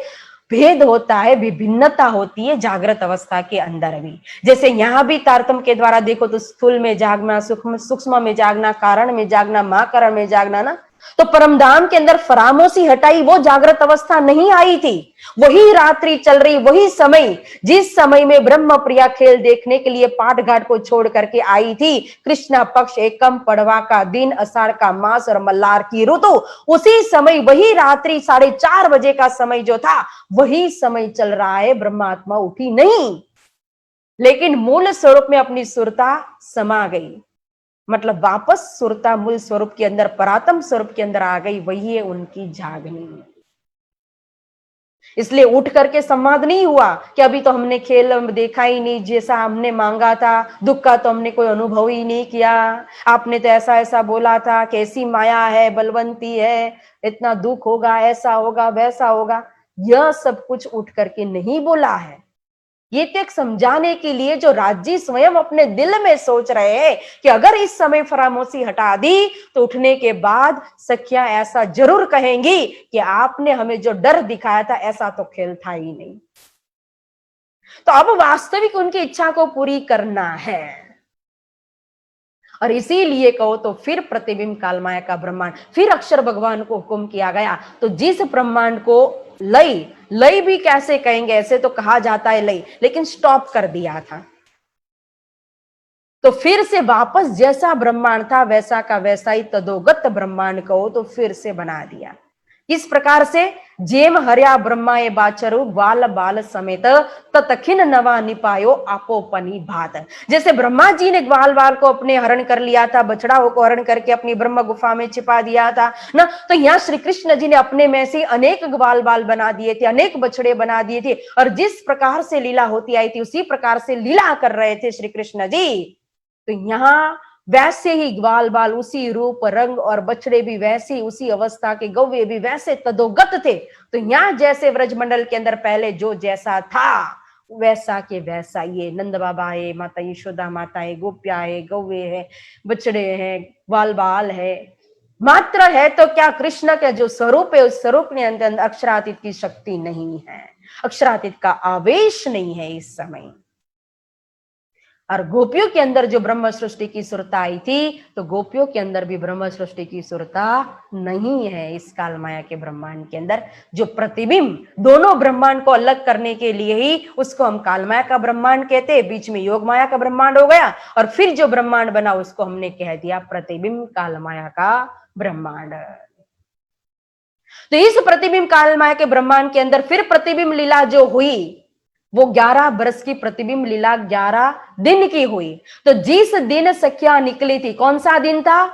भेद होता है, विभिन्नता होती है जागृत अवस्था के अंदर भी। जैसे यहां भी तारतम के द्वारा देखो तो स्थूल में जागना, सूक्ष्म में जागना, कारण में जागना, महाकरण में जागना ना, तो परमधाम के अंदर फरामोशी हटाई, वो जागृत अवस्था नहीं आई थी। वही रात्रि चल रही, वही समय, जिस समय में ब्रह्म प्रिया खेल देखने के लिए पाट घाट को छोड़ करके आई थी। कृष्णा पक्ष एकम पड़वा का दिन, अषाढ़ का मास और मल्लार की ऋतु, उसी समय, वही रात्रि 4:30 बजे का समय जो था, वही समय चल रहा है। ब्रह्मात्मा उठी नहीं, लेकिन मूल स्वरूप में अपनी सुरता समा गई। मतलब वापस सुरता मूल स्वरूप के अंदर, परात्म स्वरूप के अंदर आ गई। वही है उनकी जागनी। इसलिए उठ करके संवाद नहीं हुआ कि अभी तो हमने खेल देखा ही नहीं, जैसा हमने मांगा था, दुख का तो हमने कोई अनुभव ही नहीं किया, आपने तो ऐसा ऐसा बोला था, कैसी माया है, बलवंती है, इतना दुख होगा, ऐसा होगा, वैसा होगा। यह सब कुछ उठ करके नहीं बोला है। ये तो एक समझाने के लिए जो राज्य स्वयं अपने दिल में सोच रहे हैं कि अगर इस समय फरामोशी हटा दी तो उठने के बाद सखियां ऐसा जरूर कहेंगी कि आपने हमें जो डर दिखाया था ऐसा तो खेल था ही नहीं। तो अब वास्तविक उनकी इच्छा को पूरी करना है, और इसीलिए कहो तो फिर प्रतिबिंब कालमाया का ब्रह्मांड, फिर अक्षर भगवान को हुक्म किया गया। तो जिस ब्रह्मांड को लय, लय भी कैसे कहेंगे, ऐसे तो कहा जाता है लय, लेकिन स्टॉप कर दिया था, तो फिर से वापस जैसा ब्रह्मांड था वैसा का वैसा ही तदोगत ब्रह्मांड कहो तो फिर से बना दिया। इस प्रकार से जेम हर्या ब्रह्माए बाचरु ग्वाल बाल समेत ततखिन नवा निपायो आपोपनी भात। जैसे ब्रह्मा जी ने ग्वाल बाल को अपने हरण कर लिया था, बछड़ाओं को हरण करके अपनी ब्रह्म गुफा में छिपा दिया था ना, तो यहाँ श्री कृष्ण जी ने अपने में से अनेक ग्वाल बाल बना दिए थे, अनेक बछड़े बना दिए थे, और जिस प्रकार से लीला होती आई थी उसी प्रकार से लीला कर रहे थे श्री कृष्ण जी। तो यहाँ वैसे ही ग्वाल बाल उसी रूप रंग और बछड़े भी वैसे उसी अवस्था के, गौवे भी वैसे तदोगत थे। तो यहाँ जैसे व्रजमंडल के अंदर पहले जो जैसा था वैसा के वैसा ये नंद बाबा है, माता यशोदा माता है, गोपिया है, गौवे है, बछड़े हैं, ग्वाल बाल है, मात्र है तो क्या कृष्ण का जो स्वरूप है उस स्वरूप के अंदर अक्षरातीत की शक्ति नहीं है, अक्षरातीत का आवेश नहीं है इस समय। और गोपियों के अंदर जो ब्रह्म सृष्टि की सुरता आई थी, तो गोपियों के अंदर भी ब्रह्म सृष्टि की सुरता नहीं है इस काल माया के ब्रह्मांड के अंदर। जो प्रतिबिंब दोनों ब्रह्मांड को अलग करने के लिए ही उसको हम काल माया का ब्रह्मांड कहते हैं, बीच में योग माया का ब्रह्मांड हो गया, और फिर जो ब्रह्मांड बना उसको हमने कह दिया प्रतिबिंब काल माया का ब्रह्मांड। तो इस प्रतिबिंब काल माया के ब्रह्मांड के अंदर फिर प्रतिबिंब लीला जो हुई वो 11 बरस की प्रतिबिंब लीला 11 दिन की हुई। तो जिस दिन सखिया निकली थी, कौन सा दिन था?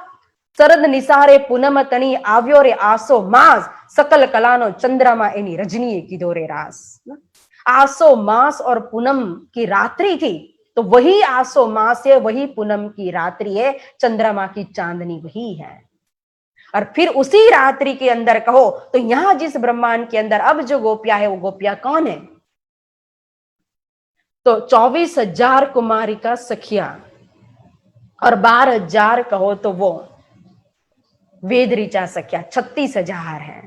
शरद निसारे पूनम तनी आव्यो रे आसो मास सकल कलानो चंद्रमा एनी रजनी की दोरे रास। आसो मास और पूनम की रात्रि थी, तो वही आसो मास है, वही पूनम की रात्रि है, चंद्रमा की चांदनी वही है। और फिर उसी रात्रि के अंदर कहो तो यहां जिस ब्रह्मांड के अंदर अब जो गोपिया है वो गोपिया कौन है? तो 24,000 कुमारिका सखिया और 12,000 कहो तो वो वेद ऋचा सखिया 36,000 है।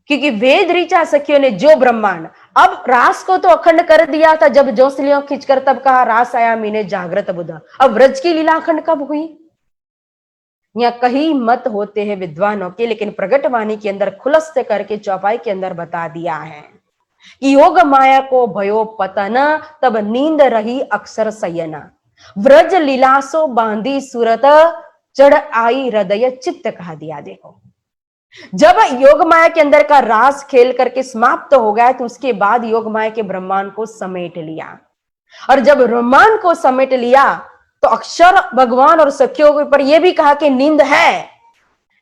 क्योंकि वेद ऋचा सखियों ने जो ब्रह्मांड, अब रास को तो अखंड कर दिया था जब जोसलियों खींचकर तब कहा रास आया मीने जागृत बुधा। अब व्रज की लीला अखंड कब हुई? या कहीं मत होते हैं विद्वानों के, लेकिन प्रगटवाणी के अंदर खुलस्त करके चौपाई के अंदर बता दिया है कि योग माया को भयो पतन तब नींद रही अक्षर सयना, व्रज लीलासो बांधी सूरत चढ़ आई हृदय चित्त कहा दिया। देखो जब योग माया के अंदर का रास खेल करके समाप्त हो गया तो उसके बाद योग माया के ब्रह्मांड को समेट लिया, और जब ब्रह्मांड को समेट लिया तो अक्षर भगवान और सखियों के ऊपर यह भी कहा कि नींद है,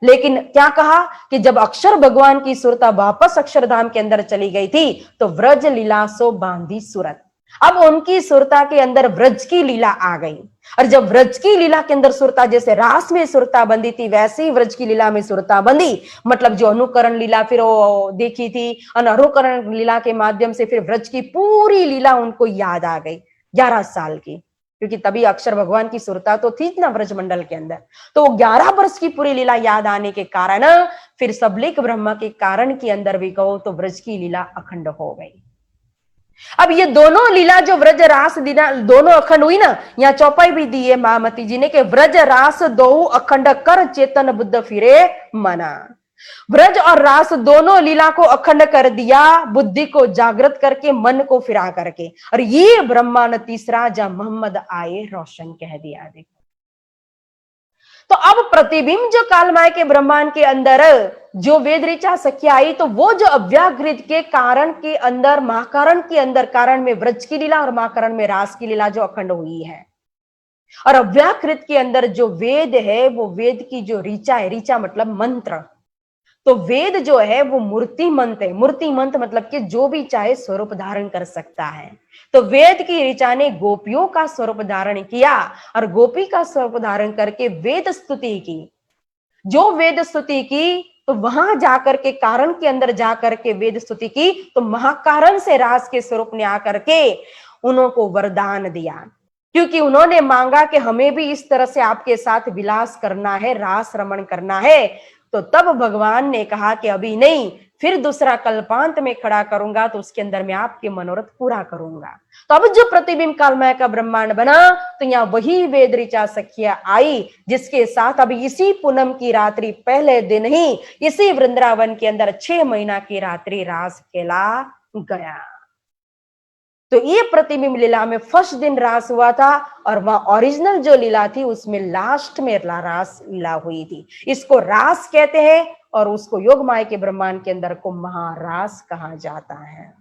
लेकिन क्या कहा कि जब अक्षर भगवान की सुरता वापस अक्षरधाम के अंदर चली गई थी तो व्रज लीलासो बांधी सूरत, अब उनकी सुरता के अंदर व्रज की लीला आ गई। और जब व्रज की लीला के अंदर सुरता, जैसे रास में सुरता बंदी थी वैसे ही व्रज की लीला में सुरता बंदी, मतलब जो अनुकरण लीला फिर वो देखी थी, अनुकरण लीला के माध्यम से फिर व्रज की पूरी लीला उनको याद आ गई 11 साल की, क्योंकि तभी अक्षर भगवान की सुरता तो थी ना व्रजमंडल के अंदर। तो 11 वर्ष की पूरी लीला याद आने के कारण फिर सबलिक ब्रह्म के कारण के अंदर भी कहो तो व्रज की लीला अखंड हो गई। अब ये दोनों लीला जो व्रज रास लीला दोनों अखंड हुई ना, यहाँ चौपाई भी दी है महामती जी ने कि व्रज रास दो अखंड कर चेतन बुद्ध फिरे मना। व्रज और रास दोनों लीला को अखंड कर दिया, बुद्धि को जागृत करके, मन को फिरा करके, और ये ब्रह्मांड तीसरा जब मोहम्मद आए रोशन कह दिया। देखो तो अब प्रतिबिंब जो कालमाय के ब्रह्मांड के अंदर जो वेद ऋचा सखिया आई, तो वो जो अव्याकृत के कारण के अंदर, महाकारण के अंदर, कारण में व्रज की लीला और महाकारण में रास की लीला जो अखंड हुई है, और अव्याकृत के अंदर जो वेद है वो वेद की जो ऋचा है, ऋचा मतलब मंत्र, तो वेद जो है वो मूर्तिमंत है। मूर्तिमंत मतलब कि जो भी चाहे स्वरूप धारण कर सकता है। तो वेद की ऋचा ने गोपियों का स्वरूप धारण किया और गोपी का स्वरूप धारण करके वेद स्तुति की। जो वेद स्तुति की तो वहां जाकर के कारण के अंदर जाकर के वेद स्तुति की, तो महाकारण से रास के स्वरूप ने आकर के उनको वरदान दिया, क्योंकि उन्होंने मांगा कि हमें भी इस तरह से आपके साथ विलास करना है, रास रमण करना है। तो तब भगवान ने कहा कि अभी नहीं, फिर दूसरा कल्पांत में खड़ा करूंगा, तो उसके अंदर मैं आपके मनोरथ पूरा करूंगा। तो अब जो प्रतिबिंब कालमय का ब्रह्मांड बना, तो यहाँ वही वेद ऋचा सखिया आई, जिसके साथ अब इसी पूनम की रात्रि पहले दिन ही इसी वृंदावन के अंदर 6 महीना की रात्रि रास खेला गया। तो ये प्रतिबिंब लीला में फर्स्ट दिन रास हुआ था, और वह ओरिजिनल जो लीला थी उसमें लास्ट में रास लीला हुई थी। इसको रास कहते हैं, और उसको योग माया के ब्रह्मांड के अंदर को महारास कहा जाता है।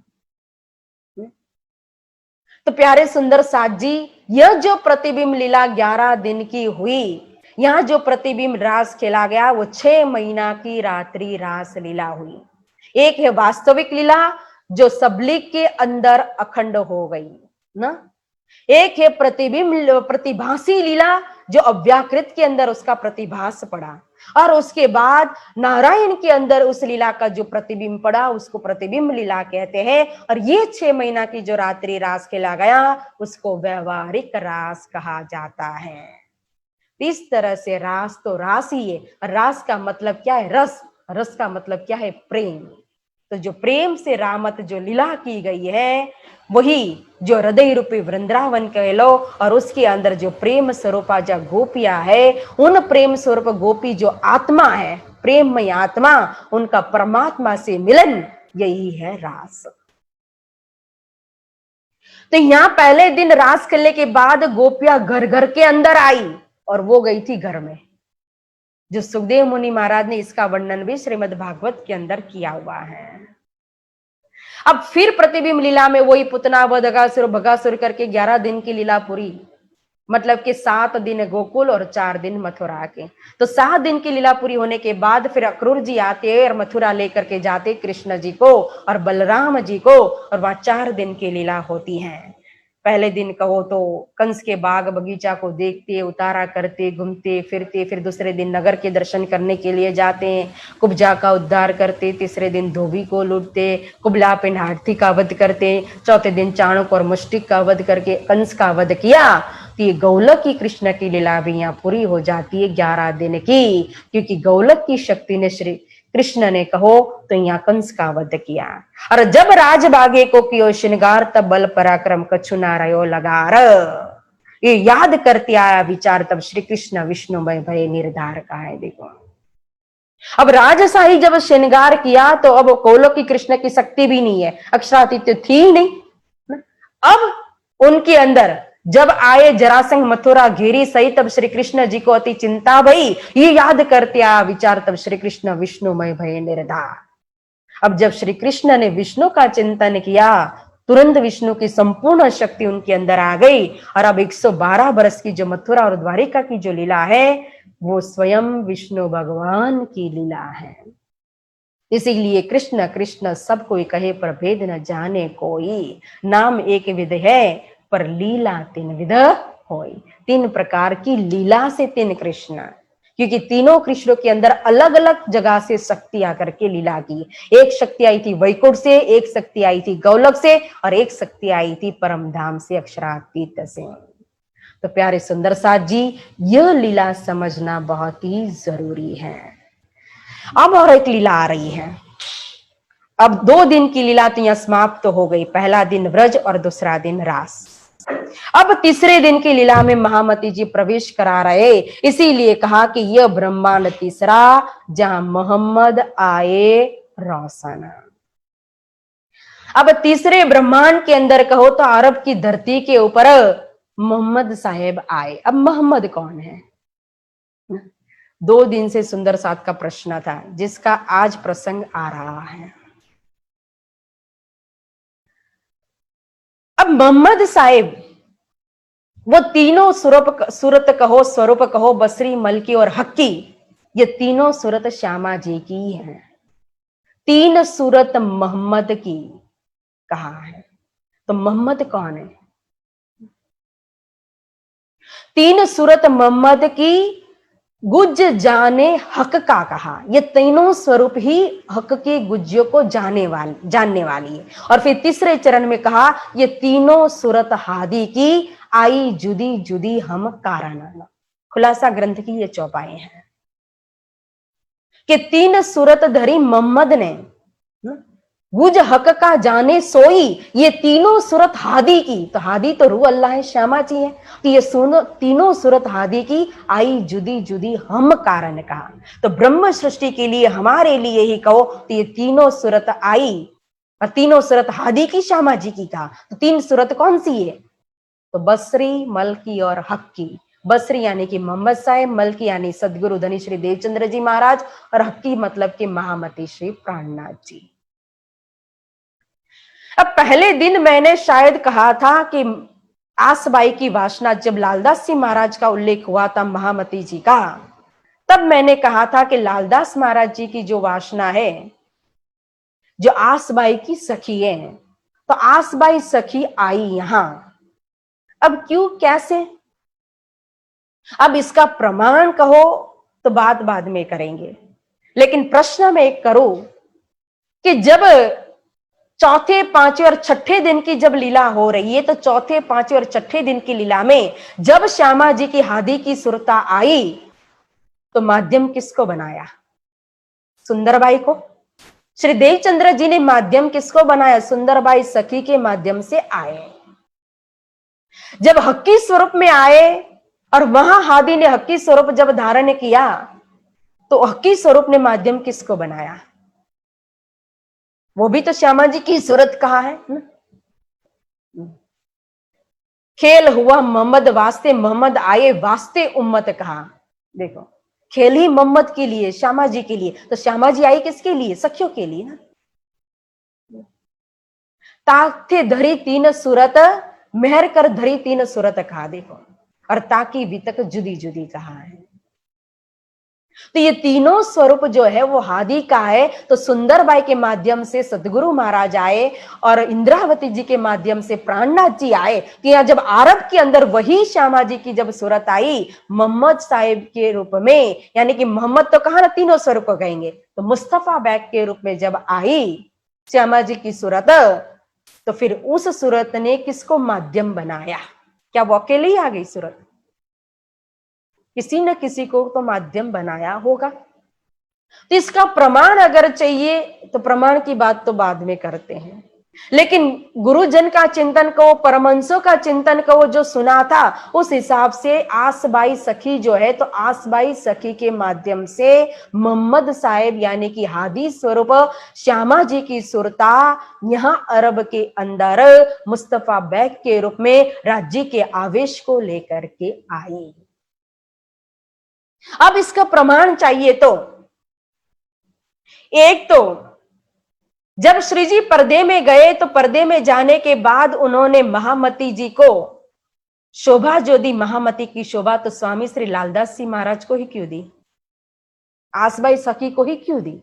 तो प्यारे सुंदर साथ जी, यह जो प्रतिबिंब लीला 11 दिन की हुई, यहाँ जो प्रतिबिंब रास खेला गया वो 6 महीना की रात्रि रास लीला हुई। एक है वास्तविक लीला जो सबलिक के अंदर अखंड हो गई ना, एक है प्रतिबिंब प्रतिभासी लीला जो अव्याकृत के अंदर उसका प्रतिभास पड़ा, और उसके बाद नारायण के अंदर उस लीला का जो प्रतिबिंब पड़ा उसको प्रतिबिंब लीला कहते हैं। और ये 6 महीना की जो रात्रि रास खेला गया उसको व्यवहारिक रास कहा जाता है। इस तरह से रास तो रास ही है। रास का मतलब क्या है? रस। रस का मतलब क्या है? प्रेम। तो जो प्रेम से रामत जो लीला की गई है, वही जो हृदय रूपी वृंदावन कह लो, और उसके अंदर जो प्रेम स्वरूपा जो गोपियां है, उन प्रेम स्वरूप गोपी जो आत्मा है, प्रेममय आत्मा, उनका परमात्मा से मिलन, यही है रास। तो यहां पहले दिन रास खेलने के बाद गोपियां घर घर के अंदर आई, और वो गई थी घर में। जो सुखदेव मुनि महाराज ने इसका वर्णन भी श्रीमद् भागवत के अंदर किया हुआ है। अब फिर प्रतिबिंब लीला में वही पुतना वधगासुर भगासुर करके 11 दिन की लीला पूरी, मतलब कि 7 दिन गोकुल और 4 दिन मथुरा के। तो 7 दिन की लीला पूरी होने के बाद फिर अक्रूर जी आते और मथुरा लेकर के जाते कृष्ण जी को और बलराम जी को, और वहां 4 दिन की लीला होती है। पहले दिन कहो तो कंस के बाग बगीचा को देखते, उतारा करते, घूमते फिरते, फिर दूसरे दिन नगर के दर्शन करने के लिए जाते, कुब्जा का उद्धार करते, तीसरे दिन धोबी को लूटते, कुबला पिंड हाथी का वध करते, चौथे दिन चाणक्य और मुष्टिक का वध करके कंस का वध किया। तो ये गौलक की कृष्ण की लीला भी यहाँ पूरी हो जाती है 11 दिन की, क्योंकि गौलक की शक्ति ने श्री कृष्ण ने कहो तो यहाँ कंस का वध किया। और जब राजबागे को कियो श्रृंगार, तब बल पराक्रम कछु ना रहो लगार। ये याद करते आया विचार, तब श्री कृष्ण विष्णुमय भय निर्धार का है। देखो अब राजशाही जब श्रृंगार किया तो अब गौलक की कृष्ण की शक्ति भी नहीं है, अक्षरातीत थी ही नहीं। अब उनके अंदर जब आए जरासंध मथुरा घेरी सही, तब श्री कृष्ण जी को अति चिंता भई। ये याद करते आया विचार, तब श्री कृष्ण विष्णुमय भय निर्धार। अब जब श्री कृष्ण ने विष्णु का चिंतन किया, तुरंत विष्णु की संपूर्ण शक्ति उनके अंदर आ गई। और अब 112 वर्ष की जो मथुरा और द्वारिका की जो लीला है, वो स्वयं विष्णु भगवान की लीला है। इसीलिए कृष्ण कृष्ण सब कोई कहे, पर भेद न जाने कोई। नाम एक विध है, पर लीला 3 विध होई। 3 प्रकार की लीला से 3 कृष्ण, क्योंकि तीनों कृष्णों के अंदर अलग अलग जगह से शक्ति आकर के लीला की। एक शक्ति आई थी वैकुंठ से, एक शक्ति आई थी गौलक से, और एक शक्ति आई थी परम धाम से, अक्षरातीत से। तो प्यारे सुंदर साथ जी, यह लीला समझना बहुत ही जरूरी है। अब और एक लीला आ रही है। अब 2 दिन की लीला तो यहां समाप्त तो हो गई। पहला दिन व्रज और दूसरा दिन रास। अब तीसरे दिन की लीला में महामती जी प्रवेश करा रहे, इसीलिए कहा कि यह ब्रह्मांड तीसरा, जहां मोहम्मद आए रोशन। अब तीसरे ब्रह्मांड के अंदर कहो तो अरब की धरती के ऊपर मोहम्मद साहेब आए। अब मोहम्मद कौन है? 2 दिन से सुंदर साथ का प्रश्न था, जिसका आज प्रसंग आ रहा है। अब मोहम्मद साहिब वो तीनों सूरत कहो, स्वरूप कहो, बसरी, मलकी और हक्की, ये तीनों सूरत श्यामा जी की हैं। तीन सूरत मोहम्मद की कहा है। तो मोहम्मद कौन है? तीन सूरत मोहम्मद की गुज जाने हक का कहा। ये तीनों स्वरूप ही हक के गुज्जों को जानने वाली है। और फिर तीसरे चरण में कहा ये तीनों सूरत हादी की आई जुदी जुदी हम काराना। खुलासा ग्रंथ की ये चौपाई हैं कि तीन सूरत धरी मोहम्मद ने गुज हक का जाने सोई, ये तीनों सूरत हादी की। तो हादी तो रू अल्लाह है, श्यामा जी है। तो ये सुनो तीनों सूरत हादी की आई जुदी जुदी हम कारण कहा। तो ब्रह्म सृष्टि के लिए हमारे लिए ही कहो तो ये तीनों सूरत आई और तीनों सूरत हादी की श्यामा जी की कहा। तो तीन सूरत कौन सी है? तो बसरी, मलकी और हक की। बसरी यानी कि मोहम्मद साहेब, मलकी यानी सदगुरु धनी श्री देवचंद्र जी महाराज और हक्की मतलब कि महामती श्री प्राणनाथ जी। अब पहले दिन मैंने शायद कहा था कि आसबाई की वासना, जब लालदास जी महाराज का उल्लेख हुआ था महामती जी का, तब मैंने कहा था कि लालदास महाराज जी की जो वासना है, जो आसबाई की सखी है, तो आसबाई सखी आई यहां। अब क्यों, कैसे, अब इसका प्रमाण कहो तो बात बाद में करेंगे, लेकिन प्रश्न मैं एक करूं कि जब चौथे, पांचवें और छठे दिन की जब लीला हो रही है, तो चौथे, पांचवें और छठे दिन की लीला में जब श्यामा जी की हादी की सुरता आई, तो माध्यम किसको बनाया? सुंदरबाई को। श्री देवचंद्र जी ने माध्यम किसको बनाया? सुंदरबाई सखी के माध्यम से आए। जब हक्की स्वरूप में आए और वहां हादी ने हक्की स्वरूप जब धारण किया, तो हक्की स्वरूप ने माध्यम किसको बनाया? वो भी तो श्यामा जी की सूरत कहा है ना? खेल हुआ मोहम्मद वास्ते, मोहम्मद आए वास्ते उम्मत कहा। देखो, खेल ही मोहम्मद के लिए, श्यामा जी के लिए, तो श्यामा जी आई किसके लिए? सखियों के लिए ना। ताथे धरी तीन सूरत, मेहर कर धरी तीन सूरत कहा। देखो, और ताकि वितक जुदी जुदी कहा है। तो ये तीनों स्वरूप जो है वो हादी का है। तो सुंदरबाई के माध्यम से सदगुरु महाराज आए और इंद्रावती जी के माध्यम से प्राणनाथ जी आए। कि यहां जब आरब के अंदर वही श्यामा जी की जब सूरत आई मोहम्मद साहिब के रूप में, यानी कि मोहम्मद तो कहा ना तीनों स्वरूप को कहेंगे, तो मुस्तफा बैग के रूप में जब आई श्यामा जी की सूरत, तो फिर उस सूरत ने किसको माध्यम बनाया? क्या वो अकेले ही आ गई सूरत? किसी न किसी को तो माध्यम बनाया होगा। तो इसका प्रमाण अगर चाहिए तो प्रमाण की बात तो बाद में करते हैं, लेकिन गुरुजन का चिंतन को, परमहंसों का चिंतन को जो सुना था, उस हिसाब से आसबाई सखी जो है, तो आसबाई सखी के माध्यम से मोहम्मद साहेब यानी कि हादी स्वरूप श्यामा जी की सुरता यहां अरब के अंदर मुस्तफा बैग के रूप में राज्य के आवेश को लेकर के आई। अब इसका प्रमाण चाहिए तो एक तो जब श्री जी पर्दे में गए, तो पर्दे में जाने के बाद उन्होंने महामती जी को शोभा जो दी, महामती की शोभा तो स्वामी श्री लालदास जी महाराज को ही क्यों दी? आसबाई सखी को ही क्यों दी?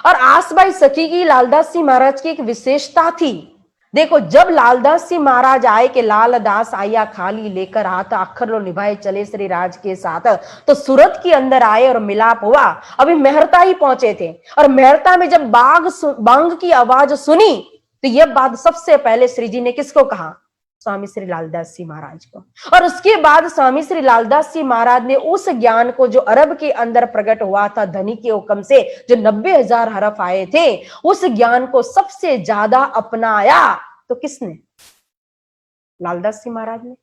और आसबाई सखी की लालदास जी महाराज की एक विशेषता थी। देखो, जब लालदास जी महाराज आए कि लालदास आया खाली लेकर हाथ, अखर लो निभाए चले श्री राज के साथ, तो सूरत के अंदर आए और मिलाप हुआ। अभी मेहरता ही पहुंचे थे और मेहरता में जब बांग की आवाज सुनी, तो यह बात सबसे पहले श्री जी ने किसको कहा? स्वामी श्री लालदास जी महाराज को। और उसके बाद स्वामी श्री लालदास जी महाराज ने उस ज्ञान को जो अरब के अंदर प्रकट हुआ था धनी के हुक्म से, जो 90,000 हरफ आए थे, उस ज्ञान को सबसे ज्यादा अपनाया तो किसने? लालदास जी महाराज ने।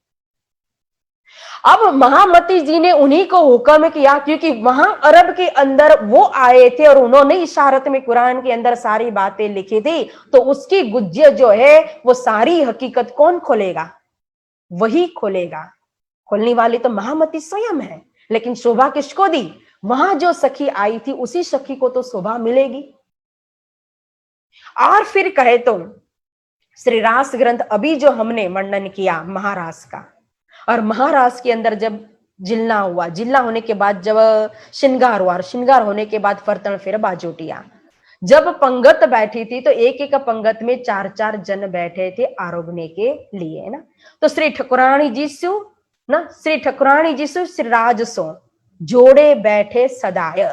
अब महामती जी ने उन्हीं को हुक्म किया, क्योंकि वहां अरब के अंदर वो आए थे और उन्होंने इशारत में कुरान के अंदर सारी बातें लिखी थी। तो उसकी गुज्ज जो है वो सारी हकीकत कौन खोलेगा? वही खोलेगा। खोलने वाली तो महामती स्वयं है, लेकिन शोभा किसको दी? वहां जो सखी आई थी उसी सखी को तो शोभा मिलेगी। और फिर कहे तो श्री रास ग्रंथ अभी जो हमने वर्णन किया महारास का, और महारास के अंदर जब जिलना हुआ, जिलना होने के बाद जब श्रृंगार हुआ, श्रृंगार होने के बाद फर्तन फिर बाजोटिया। जब पंगत बैठी थी तो एक एक पंगत में चार चार जन बैठे थे आरोगने के लिए ना। तो श्री ठकुरानी जी सु ना, श्री ठकुरानी जी सु श्री राजसो जोड़े बैठे सदाय।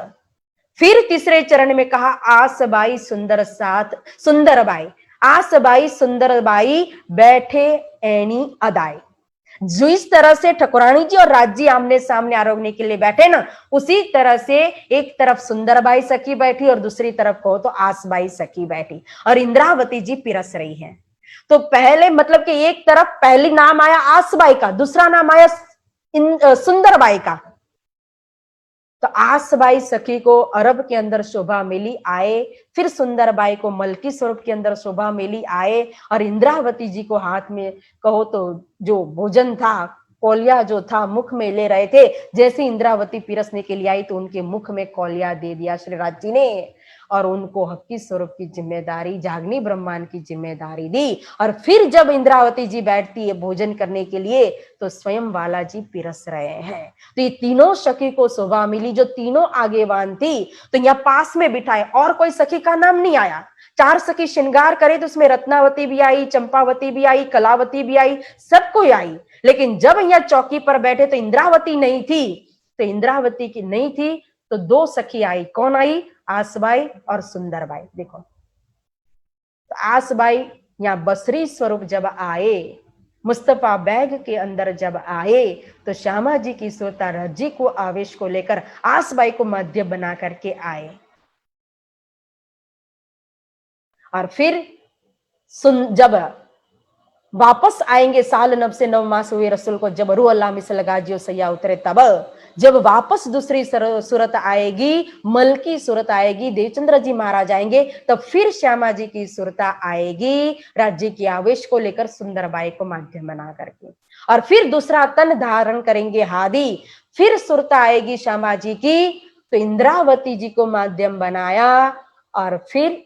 फिर तीसरे चरण में कहा आसबाई सुंदर साथ सुंदर बाई, आसबाई सुंदर बाई बैठे एनी अदाई। जिस तरह से ठकुरानी जी और राज जी आमने सामने आरोगने के लिए बैठे ना, उसी तरह से एक तरफ सुंदरबाई सखी बैठी और दूसरी तरफ कहो तो आसबाई सखी बैठी और इंद्रावती जी पिरस रही हैं। तो पहले मतलब कि एक तरफ पहली नाम आया आसबाई का, दूसरा नाम आया सुंदरबाई का। तो आसबाई सखी को अरब के अंदर शोभा मिली आए, फिर सुंदरबाई को मलकी स्वरूप के अंदर शोभा मिली आए, और इंद्रावती जी को हाथ में कहो तो जो भोजन था, कौलिया जो था मुख में ले रहे थे, जैसे इंद्रावती पिरसने के लिए आई तो उनके मुख में कौलिया दे दिया श्री राज जी ने, और उनको हक्की स्वरूप की जिम्मेदारी, जागनी ब्रह्मांड की जिम्मेदारी दी। और फिर जब इंद्रावती जी बैठती है भोजन करने के लिए तो स्वयं बाला जी पिरस रहे हैं। तो ये तीनों सखी को शोभा मिली, जो तीनों आगेवान थी। तो यहाँ पास में बिठाए, और कोई सखी का नाम नहीं आया। चार सखी श्रृंगार करे तो उसमें रत्नावती भी आई, चंपावती भी आई, कलावती भी आई, सब कोई आई। लेकिन जब यहाँ चौकी पर बैठे तो इंद्रावती नहीं थी, तो इंद्रावती की नहीं थी तो दो सखी आई। कौन आई? आसबाई और सुंदरबाई। देखो तो आसबाई यहाँ बसरी स्वरूप जब आए, मुस्तफा बैग के अंदर जब आए तो श्यामा जी की सोता रज्जी को आवेश को लेकर आसबाई को मध्य बना करके आए। और फिर जब वापस आएंगे, साल नब से 9 मास हुए रसूल को, जब रू अल्लाह मिस लगा जियो सैया उतरे, तब जब वापस दूसरी सूरत आएगी, मलकी सूरत आएगी, देवचंद्र जी महाराज आएंगे, तब फिर श्यामा जी की सूरत आएगी राज्य की आवेश को लेकर सुंदरबाई को माध्यम बना करके, और फिर दूसरा तन धारण करेंगे हादी, फिर सूरत आएगी श्यामा जी की, तो इंद्रावती जी को माध्यम बनाया, और फिर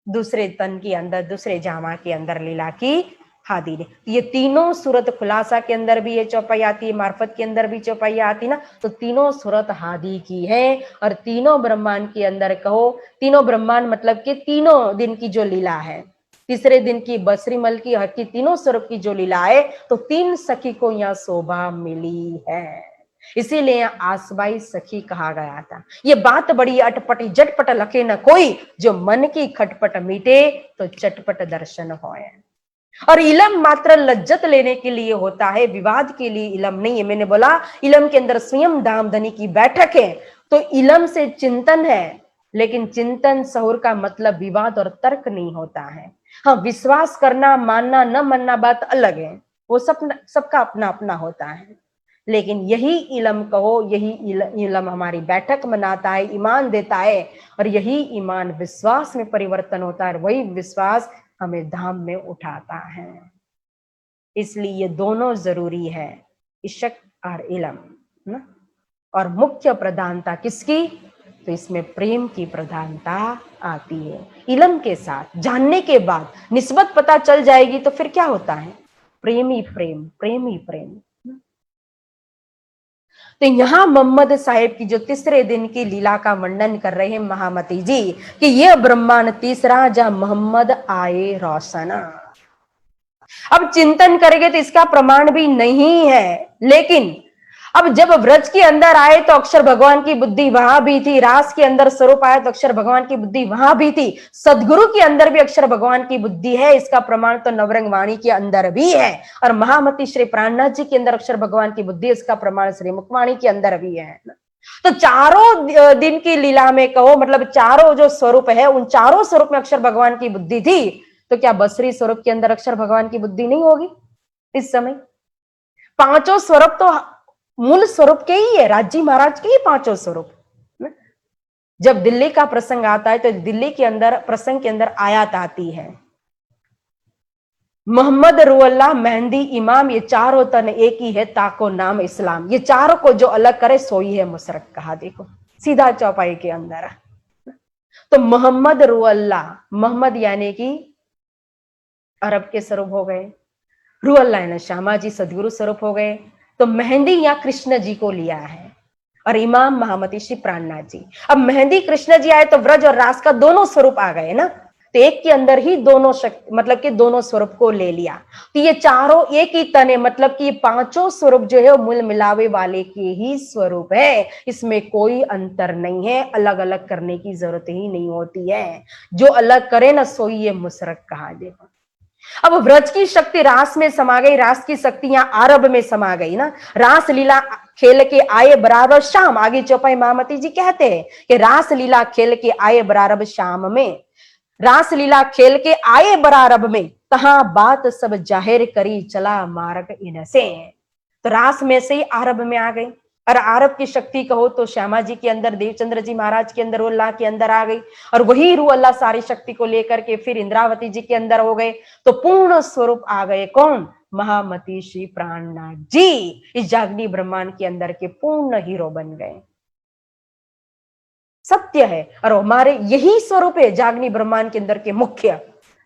दूसरे तन के अंदर, दूसरे जामा के अंदर लीला की हादी ने। ये तीनों सूरत खुलासा के अंदर भी ये चौपाई आती है, मार्फत के अंदर भी चौपाई आती ना, तो तीनों सूरत हादी की है। और तीनों ब्रह्मांड के अंदर कहो, तीनों ब्रह्मांड मतलब कि तीनों दिन की जो लीला है, तीसरे दिन की बसरी मल की हक की तीनों स्वरूप की जो लीला है, तो तीन सखी को यहाँ शोभा मिली है, इसीलिए आसबाई सखी कहा गया था। ये बात बड़ी अटपटी झटपट लखे न कोई, जो मन की खटपट मीटे तो चटपट दर्शन होए। और इलम मात्र लज्जत लेने के लिए होता है, विवाद के लिए इलम नहीं है। मैंने बोला इलम के अंदर स्वयं दामधनी की बैठक है, तो इलम से चिंतन है, लेकिन चिंतन सहूर का मतलब विवाद और तर्क नहीं होता है। हाँ, विश्वास करना, मानना न मानना बात अलग है, वो सबका अपना अपना होता है। लेकिन यही इलम कहो, यही इलम हमारी बैठक मनाता है, ईमान देता है, और यही ईमान विश्वास में परिवर्तन होता है, वही विश्वास हमें धाम में उठाता है। इसलिए ये दोनों जरूरी है, इशक और इलम ना। और मुख्य प्रधानता किसकी? तो इसमें प्रेम की प्रधानता आती है। इलम के साथ जानने के बाद निस्बत पता चल जाएगी तो फिर क्या होता है? प्रेम ही प्रेम, प्रेम ही प्रेम। तो यहां मोहम्मद साहेब की जो तीसरे दिन की लीला का वर्णन कर रहे हैं महामती जी, कि यह ब्रह्मांड तीसरा जहां मोहम्मद आए रोशना। अब चिंतन करेंगे तो इसका प्रमाण भी नहीं है, लेकिन अब जब व्रज के अंदर आए तो अक्षर भगवान की बुद्धि वहां भी थी, रास के अंदर स्वरूप आया तो अक्षर भगवान की बुद्धि वहां भी थी, सदगुरु के अंदर भी अक्षर भगवान की बुद्धि है, इसका प्रमाण तो नवरंग वाणी के अंदर भी है, और महामती श्री प्राणनाथ जी के अंदर अक्षर भगवान की बुद्धि, इसका प्रमाण श्री मुखवाणी के अंदर भी है। तो चारों दिन की लीला में कहो, मतलब चारों जो स्वरूप है, उन चारों स्वरूप में अक्षर भगवान की बुद्धि थी, तो क्या बसरी स्वरूप के अंदर अक्षर भगवान की बुद्धि नहीं होगी इस समय? पांचों स्वरूप तो मूल स्वरूप के ही है, राज्य महाराज के ही पांचों स्वरूप। जब दिल्ली का प्रसंग आता है तो दिल्ली के अंदर प्रसंग के अंदर आयत आती है, मोहम्मद रुअल्लाह मेहंदी इमाम, ये चारों तन एक ही है, ताको नाम इस्लाम। ये चारों को जो अलग करे सोई है मुशरक। कहा देखो सीधा चौपाई के अंदर। तो मोहम्मद रुअल्लाह, मोहम्मद यानी कि अरब के स्वरूप हो गए, रुअल्लाह यानी श्यामा जी सदगुरु स्वरूप हो गए, तो मेहंदी यहाँ कृष्ण जी को लिया है और इमाम महामती श्री प्राणनाथ जी। अब मेहंदी कृष्ण जी आए तो व्रज और रास का दोनों स्वरूप आ गए ना, तो एक के अंदर ही दोनों शक्ति, मतलब कि दोनों स्वरूप को ले लिया। तो ये चारों एक ही तने, मतलब कि ये पांचों स्वरूप जो है वो मूल मिलावे वाले के ही स्वरूप है, इसमें कोई अंतर नहीं है, अलग अलग करने की जरूरत ही नहीं होती है। जो अलग करे ना सोई ये मुशरक कहा। देखो अब व्रज की शक्ति रास में समा गई, रास की शक्ति यहाँ आरब में समा गई ना। रास लीला खेल के आए बराबर शाम, आगे चौपाई महामती जी कहते हैं कि रास लीला खेल के आए बराबर शाम में, रास लीला खेल के आए बरारब में, तहां बात सब जाहिर करी चला मार्ग इनसे। तो रास में से ही आरब में आ गई, और आरब की शक्ति कहो तो श्यामा जी के अंदर, देवचंद्र जी महाराज के अंदर, अल्लाह के अंदर आ गई, और वही रू अल्लाह सारी शक्ति को लेकर के फिर इंद्रावती जी के अंदर हो गए। तो पूर्ण स्वरूप आ गए कौन? महामती श्री प्राणनाथ जी इस जागनी ब्रह्मांड के अंदर के पूर्ण हीरो बन गए। सत्य है, और हमारे यही स्वरूप है जागनी ब्रह्मांड के अंदर के मुख्य,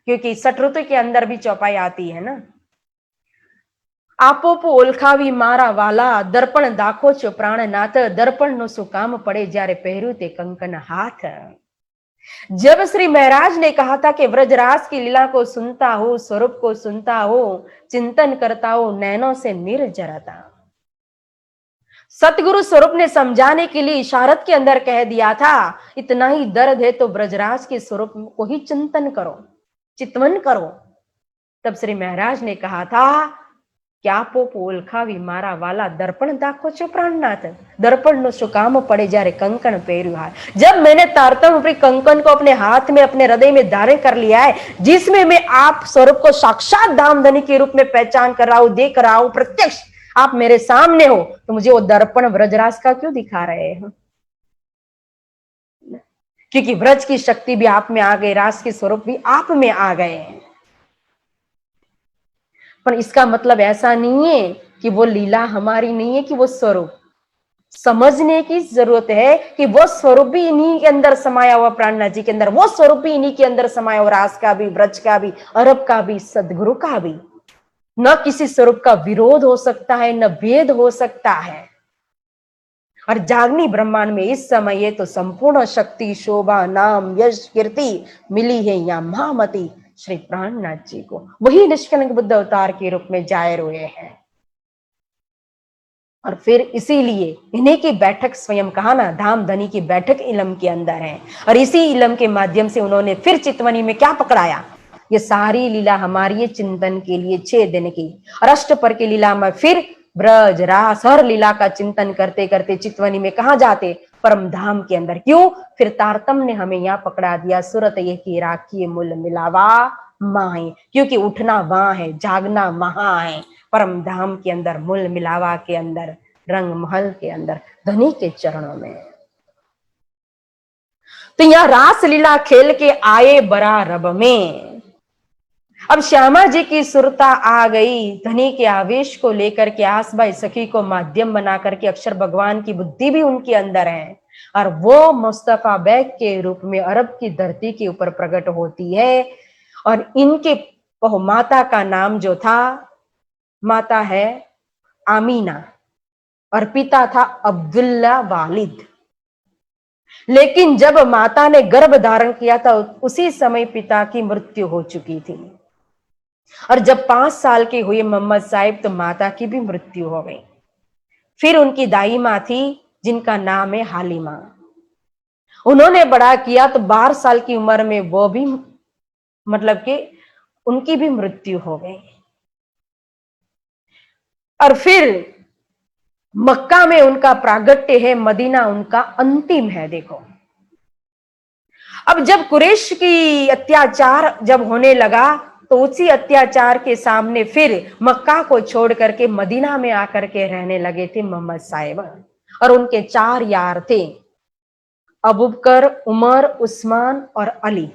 क्योंकि सटऋतु के अंदर भी चौपाई आती है ना। आपो ओलखावी मारा वाला, दर्पण दाखो छो प्राणनाथ, दर्पण नो सुकाम पड़े जारे पहरू ते कंकन हाथ। जब श्री महाराज ने कहा था कि व्रजरास की लीला को सुनता हो, स्वरूप को सुनता हो, चिंतन करता हो, नैनों से निर्जरता। सतगुरु स्वरूप ने समझाने के लिए इशारत के अंदर कह दिया था, इतना ही दर्द है तो ब्रजराज के स्वरूप को ही चिंतन करो, चितवन करो। तब श्री महाराज ने कहा था, क्या पोलखा विमारा वाला, दर्पण दाखो छो प्राणनाथ, दर्पण नो सुकाम पड़े जारे कंकन पेरु हाथ। जब मैंने तारतम रूपी कंकन को अपने हाथ में, अपने हृदय में धारण कर लिया है, जिसमें मैं आप स्वरूप को साक्षात धामधनी के रूप में पहचान कर रहा हूं, देख रहा हूं, प्रत्यक्ष आप मेरे सामने हो, तो मुझे वो दर्पण व्रजराज का क्यों दिखा रहे हैं? क्योंकि व्रज की शक्ति भी आप में आ गई, रास के स्वरूप भी आप में आ गए हैं। पर इसका मतलब ऐसा नहीं है कि वो लीला हमारी नहीं है, कि वो स्वरूप समझने की जरूरत है कि वो स्वरूप भी इन्हीं के अंदर समाया हुआ, प्राणनाथ जी के अंदर वो स्वरूप भी इन्हीं के अंदर समाया हुआ, रास का भी, व्रज का भी, अरब का भी, सदगुरु का भी। न किसी स्वरूप का विरोध हो सकता है, न भेद हो सकता है। और जागनी ब्रह्मांड में इस समय ये तो संपूर्ण शक्ति, शोभा, नाम, यश, कीर्ति मिली है या महामती श्री प्राणनाथ जी को। वही निष्कलंक बुद्ध अवतार के रूप में जाहिर हुए हैं। और फिर इसीलिए इन्हीं की बैठक, स्वयं कहा ना, धाम धनी की बैठक इलम के अंदर है, और इसी इलम के माध्यम से उन्होंने फिर चितवनी में क्या पकड़ाया? ये सारी लीला हमारी चिंतन के लिए 6 दिन की, और अष्टपर की लीला में फिर ब्रज रास हर लीला का चिंतन करते करते चितवनी में कहा जाते? परम धाम के अंदर। क्यों? फिर तारतम ने हमें यहाँ पकड़ा दिया, सुरत ये की राखी मूल मिलावा माहे, क्योंकि उठना वहां है, जागना वहां है, परम धाम के अंदर, मूल मिलावा के अंदर, रंग महल के अंदर, धनी के चरणों में। तो यहाँ रास लीला खेल के आए बरा रब में। अब श्यामा जी की सुरता आ गई, धनी के आवेश को लेकर के आस भाई सखी को माध्यम बना करके अक्षर भगवान की बुद्धि भी उनके अंदर है, और वो मुस्तफा बैग के रूप में अरब की धरती के ऊपर प्रकट होती है। और इनके माता का नाम जो था, माता है आमीना और पिता था अब्दुल्ला वालिद। लेकिन जब माता ने गर्भ धारण किया था उसी समय पिता की मृत्यु हो चुकी थी, और जब 5 साल के हुए मोहम्मद साहिब तो माता की भी मृत्यु हो गई। फिर उनकी दाई माँ थी जिनका नाम है हालिमा, उन्होंने बड़ा किया तो 12 साल की उम्र में वो भी, मतलब कि उनकी भी मृत्यु हो गई। और फिर मक्का में उनका प्रागट्य है, मदीना उनका अंतिम है। देखो अब जब कुरैश की अत्याचार जब होने लगा तो उसी अत्याचार के सामने फिर मक्का को छोड़ करके मदीना में आकर के रहने लगे थे मोहम्मद साहिब, और उनके 4 यार थे, अबू बकर, उमर, उस्मान और अली।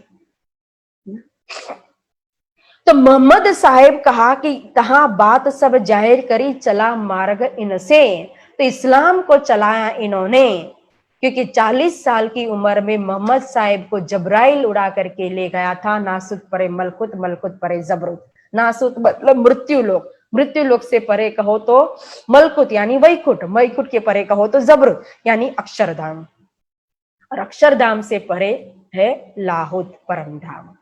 तो मोहम्मद साहिब कहा कि तहां बात सब जाहिर करी चला मार्ग इनसे। तो इस्लाम को चलाया इन्होंने, क्योंकि 40 साल की उम्र में मोहम्मद साहिब को जबराइल उड़ा करके ले गया था नासुत परे मलकुत, मलकुत परे जबरुत। नासुत मतलब मृत्यु लोक, मृत्यु लोक से परे कहो तो मलकुत यानी वैकुंठ, वैकुंठ के परे कहो तो जब्र यानी अक्षरधाम, और अक्षरधाम से परे है लाहुत परम धाम।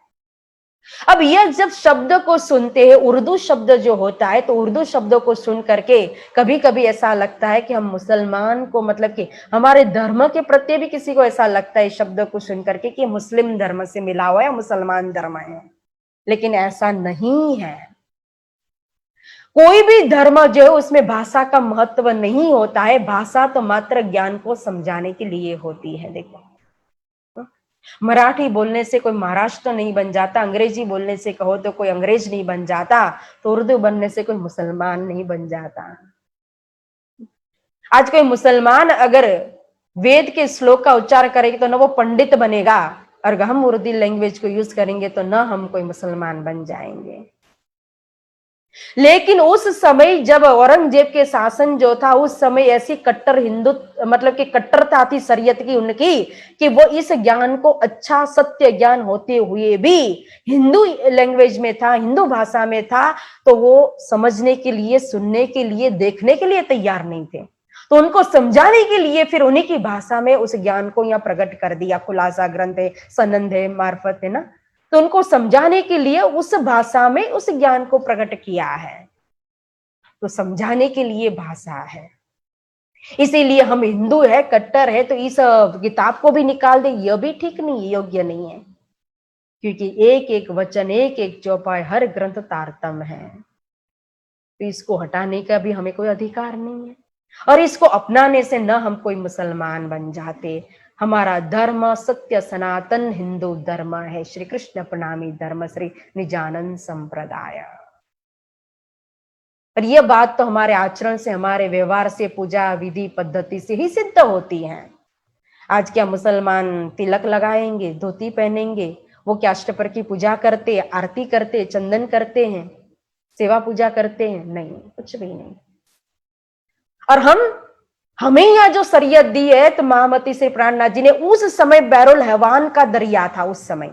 अब यह जब शब्द को सुनते हैं, उर्दू शब्द जो होता है, तो उर्दू शब्दों को सुन करके कभी कभी ऐसा लगता है कि हम मुसलमान को, मतलब कि हमारे धर्म के प्रति भी किसी को ऐसा लगता है शब्द को सुन करके कि मुस्लिम धर्म से मिला हुआ है, मुसलमान धर्म है, लेकिन ऐसा नहीं है। कोई भी धर्म जो है उसमें भाषा का महत्व नहीं होता है। भाषा तो मात्र ज्ञान को समझाने के लिए होती है। देखो, मराठी बोलने से कोई महाराष्ट्र नहीं बन जाता, अंग्रेजी बोलने से कहो तो कोई अंग्रेज नहीं बन जाता, तो उर्दू बनने से कोई मुसलमान नहीं बन जाता। आज कोई मुसलमान अगर वेद के श्लोक का उच्चार करेगा तो न वो पंडित बनेगा, और हम उर्दू लैंग्वेज को यूज करेंगे तो न हम कोई मुसलमान बन जाएंगे। लेकिन उस समय जब औरंगजेब के शासन जो था, उस समय ऐसी कट्टर हिंदू, मतलब कि कट्टरता थी शरीयत की उनकी, कि वो इस ज्ञान को अच्छा सत्य ज्ञान होते हुए भी हिंदू लैंग्वेज में था, हिंदू भाषा में था, तो वो समझने के लिए, सुनने के लिए, देखने के लिए तैयार नहीं थे। तो उनको समझाने के लिए फिर उन्हीं की भाषा में उस ज्ञान को यहाँ प्रकट कर दिया। खुलासा ग्रंथ है, सनंद है, मार्फत है ना, तो उनको समझाने के लिए उस भाषा में उस ज्ञान को प्रकट किया है। तो समझाने के लिए भाषा है, इसीलिए हम हिंदू है, कट्टर है, तो इस किताब को भी निकाल दे, यह भी ठीक नहीं, योग्य नहीं है, क्योंकि एक एक वचन, एक एक चौपाई, हर ग्रंथ तारतम्य है। तो इसको हटाने का भी हमें कोई अधिकार नहीं है, और इसको अपनाने से न हम कोई मुसलमान बन जाते। हमारा धर्म सत्य सनातन हिंदू धर्म है, श्री कृष्ण प्रणामी धर्म, श्री निजानंद संप्रदाय। और यह बात तो हमारे आचरण से, हमारे व्यवहार से, पूजा विधि पद्धति से ही सिद्ध होती है। आज क्या मुसलमान तिलक लगाएंगे, धोती पहनेंगे, वो क्या अष्टपर की पूजा करते, आरती करते, चंदन करते हैं, सेवा पूजा करते हैं? नहीं, कुछ भी नहीं। और हमें यह जो शरीयत दी है, तो महामती श्री प्राणनाथ जी ने, उस समय बैरुल हैवान का दरिया था उस समय,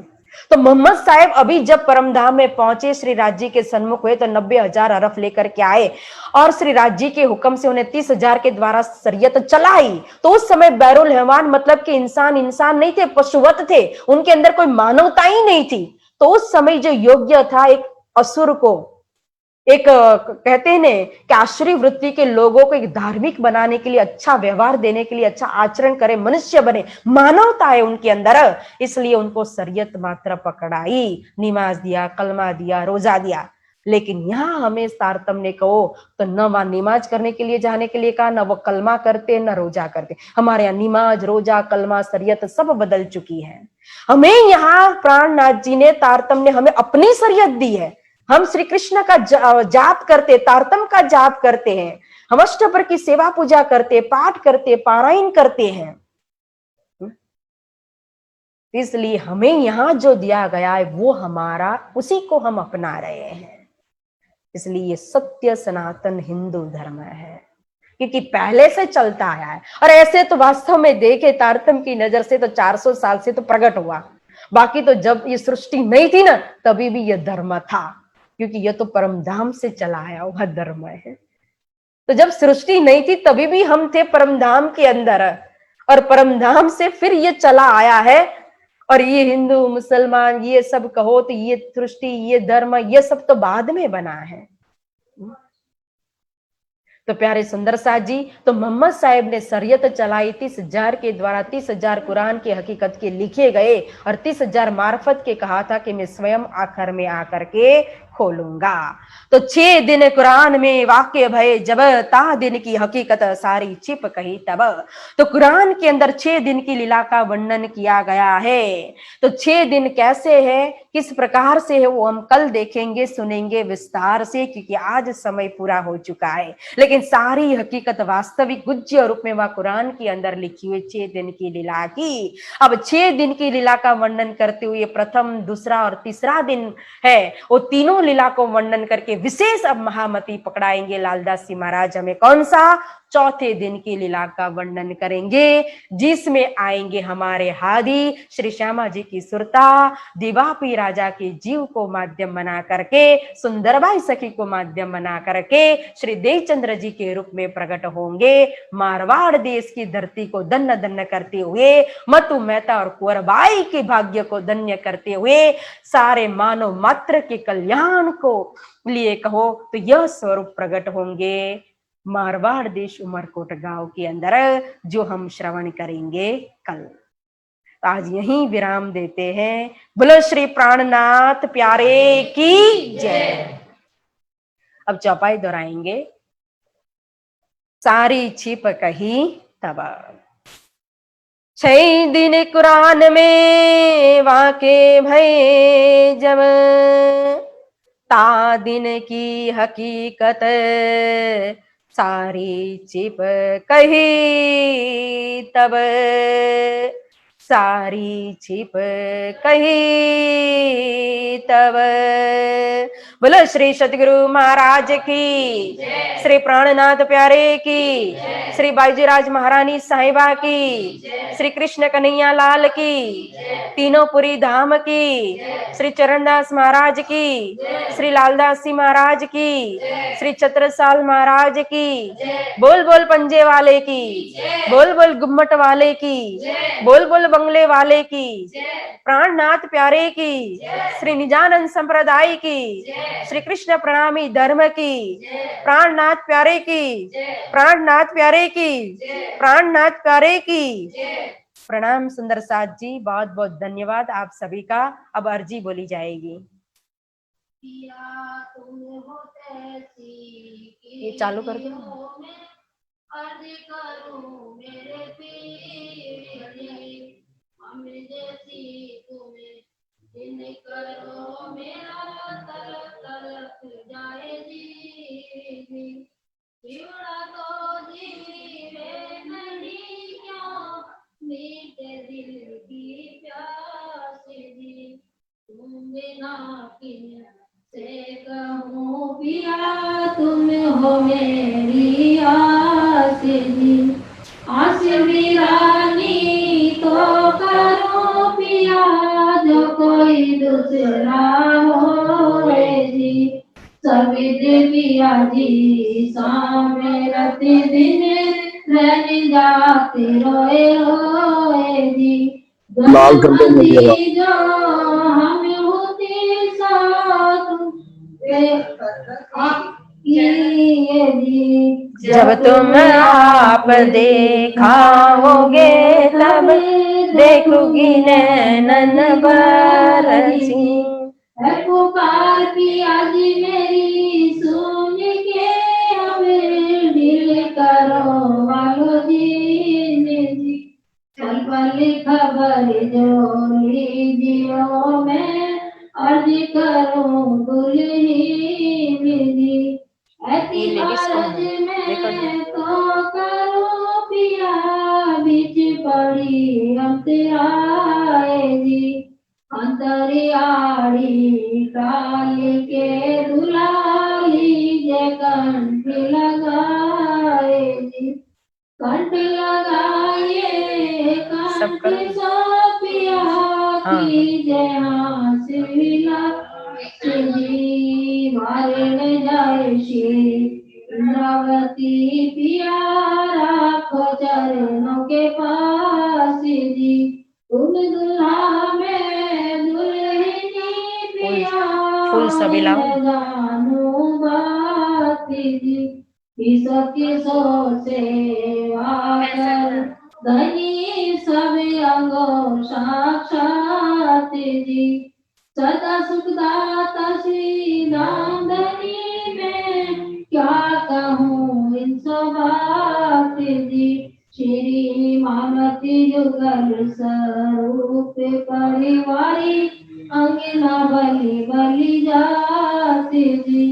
तो मोहम्मद साहब अभी जब परमधाम में पहुंचे, श्री राज जी के सन्मुख हुए, तो 90,000 अरफ लेकर के आए, और श्री राज जी के हुक्म से उन्हें 30,000 के द्वारा शरीयत चलाई। तो उस समय बैरुल हैवान मतलब कि इंसान नहीं थे, पशुवत थे, उनके अंदर कोई मानवता ही नहीं थी। तो उस समय जो योग्य था, एक असुर को, एक कहते हैं ना कि आश्रय वृत्ति के लोगों को एक धार्मिक बनाने के लिए, अच्छा व्यवहार देने के लिए, अच्छा आचरण करे, मनुष्य बने, मानवता है उनके अंदर, इसलिए उनको शरीयत मात्र पकड़ाई, नमाज दिया, कलमा दिया, रोजा दिया। लेकिन यहाँ हमें तारतम्य ने कहो तो न वहां नमाज करने के लिए जाने के लिए कहा, न वो कलमा करते, न रोजा करते। हमारे यहाँ नमाज, रोजा, कलमा, शरीयत सब बदल चुकी है। हमें यहाँ प्राणनाथ जी ने तारतम्य, हमें अपनी शरीयत दी है। हम श्री कृष्ण का जाप करते, तारतम का जाप करते हैं, हम अष्टपर की सेवा पूजा करते, पाठ करते, पारायण करते हैं। इसलिए हमें यहां जो दिया गया है वो हमारा, उसी को हम अपना रहे हैं। इसलिए सत्य सनातन हिंदू धर्म है, क्योंकि पहले से चलता आया है। और ऐसे तो वास्तव में देखे तारतम की नजर से तो 400 साल से तो प्रकट हुआ, बाकी तो जब ये सृष्टि नहीं थी ना, तभी भी यह धर्म था, क्योंकि यह तो परमधाम से चला आया हुआ धर्म है। तो जब सृष्टि नहीं थी तभी भी हम थे परमधाम के अंदर, और परमधाम से फिर ये चला आया है। और ये हिंदू मुसलमान ये सब कहो तो ये सृष्टि, ये धर्म, ये सब तो बाद में बना है। तो प्यारे सुंदर साथ जी, तो मोहम्मद साहब ने शरीयत चलाई 30,000 के द्वारा, 30,000 कुरान के हकीकत के लिखे गए, और 30,000 मार्फत के कहा था कि मैं स्वयं आखिर में आकर के खोलूंगा। तो 6 दिन कुरान में वाक्य भय जब, ता दिन की हकीकत सारी छिप कही तब। तो कुरान के अंदर 6 दिन की लीला का वर्णन किया गया है। तो 6 दिन कैसे है, किस प्रकार से है, वो हम कल देखेंगे, सुनेंगे विस्तार से, क्योंकि आज समय पूरा हो चुका है। लेकिन सारी हकीकत वास्तविक गुज्य रूप में वह कुरान के अंदर लिखी हुई 6 दिन की लीला की। अब 6 दिन की लीला का वर्णन करते हुए प्रथम, दूसरा और तीसरा दिन है, वो तीनों लीला को वर्णन करके विशेष अब महामती पकड़ाएंगे लालदास जी महाराज हमें। कौन सा? चौथे दिन की लीला का वर्णन करेंगे, जिसमें आएंगे हमारे हादी श्री श्यामा जी की सुरता, दिवापी राजा के जीव को माध्यम बना करके, सुंदरबाई सखी को माध्यम बना करके श्री देवचंद्र जी के रूप में प्रकट होंगे। मारवाड़ देश की धरती को धन्य धन्य करते हुए, मतु मेहता और कुंवरबाई के भाग्य को धन्य करते हुए, सारे मानव मात्र के कल्याण को लिए कहो तो यह स्वरूप प्रकट होंगे मारवाड़ देश उमरकोट गांव के अंदर, जो हम श्रवण करेंगे कल। तो आज यहीं विराम देते हैं। बोलो श्री प्राणनाथ प्यारे की जय। अब चौपाई दोहराएंगे। सारी छिप कही तब 6 दिन कुरान में वाके भय जब, ता दिन की हकीकत सारी छिप कही तब, सारी छिप कही तब। बोलो श्री सतगुरु महाराज की, श्री प्राणनाथ प्यारे की, श्री बाईजीराज महारानी साहिबा की, श्री कृष्ण कन्हैया लाल की, तीनों पुरी धाम की, श्री चरणदास महाराज की, श्री लालदास जी महाराज की, श्री छत्रसाल महाराज की, बोल बोल पंजे वाले की, बोल बोल गुम्मट वाले की, बोल बोल बंगले वाले की, प्राणनाथ प्यारे की, श्री निजानंद संप्रदाय की, श्री कृष्ण प्रणामी धर्म की, प्राणनाथ प्यारे की, प्राणनाथ प्यारे की, प्राणनाथ प्यारे की। प्रणाम सुंदर साथ जी, बहुत बहुत धन्यवाद आप सभी का। अब अर्जी बोली जाएगी। ये चालू कर दो। अर्ज करूं मेरे पीर, हम जैसी तुम्हें दिन करो, मेरा तलक तलक जाए जी, जीवड़ा तो जीवे नहीं क्यों, मीठे दिल की प्यास जी, तुम बिना किन से कहूँ पिया, तुम हो मेरी आस जी, आस वीरानी तो करो पिया, जो कोई दूसरा हो जी, सविद पिया जी सामने राति दिन रहने जाते रोए रोए जी, लाल जो हम होती साथ जब तुम आप देखाओगे तब देखोगी नैनन बरसी, पुकार पिया जी मेरी सुन के, हमें दिल करो वालो जी, पल पल खबर जो लीजियो, मैं अर्ज करूं दुल्ही मेरी, ऐसी अर्ज में तो करो पिया, बीच पड़ी अंतराए जी, अंतरियाड़ी काल के दुलाली जे कंठ लगाए जी, कंठ लगाए कंठ सोपिया की जय हास विला जी, मारे न जाए श्री इंद्रावती पिया, राखो चरणों के पास जी, तुम दुल्हा में दुल्हनी पिया, फूल सभी लाओ जानू बात जी, किसो किसो सेवा कर धनी सब अंगो साक्षात जी, सदा सुखदाता श्री राम धनी में, क्या कहूँ इन सब बात जी, श्री मामती जुगल स्वरूप परिवारी, अंगना बलि बलि जाति जी,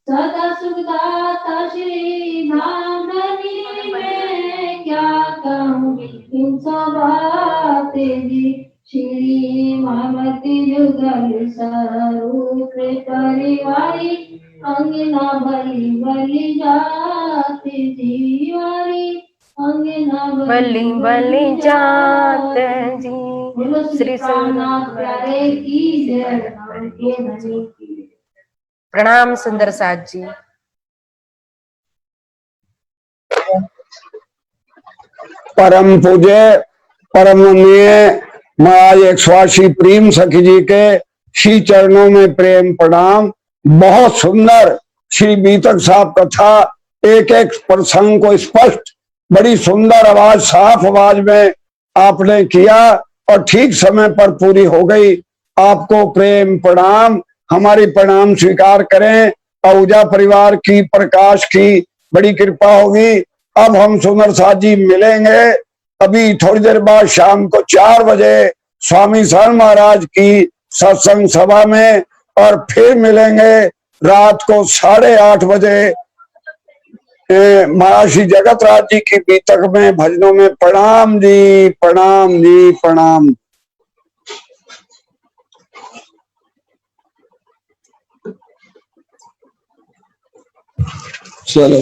सदा सुखदाता श्री धाम धनी में, क्या कहूँ इन सब बात जी, श्री मामती जुगल स्वरूप परिवारी, अंगना बलि बलि जाति। बलि बलि जात जी श्री प्यारे की जय। प्रणाम सुंदर साथ जी। परम पूज्य परमनीय महाराज 180 प्रेम सखी जी के श्री चरणों में प्रेम प्रणाम। बहुत सुंदर श्री बीतक साहब कथा, एक एक प्रसंग को स्पष्ट बड़ी सुंदर आवाज, साफ आवाज में आपने किया और ठीक समय पर पूरी हो गई। आपको प्रेम प्रणाम, हमारी प्रणाम स्वीकार करें। आहूजा परिवार की, प्रकाश की बड़ी कृपा होगी। अब हम सुंदर साथ जी मिलेंगे अभी थोड़ी देर बाद शाम को 4 बजे स्वामी शरण महाराज की सत्संग सभा में, और फिर मिलेंगे रात को 8:30 बजे महर्षि जगत राज जी की बीतक में भजनों में। प्रणाम जी, प्रणाम जी, प्रणाम। चलो।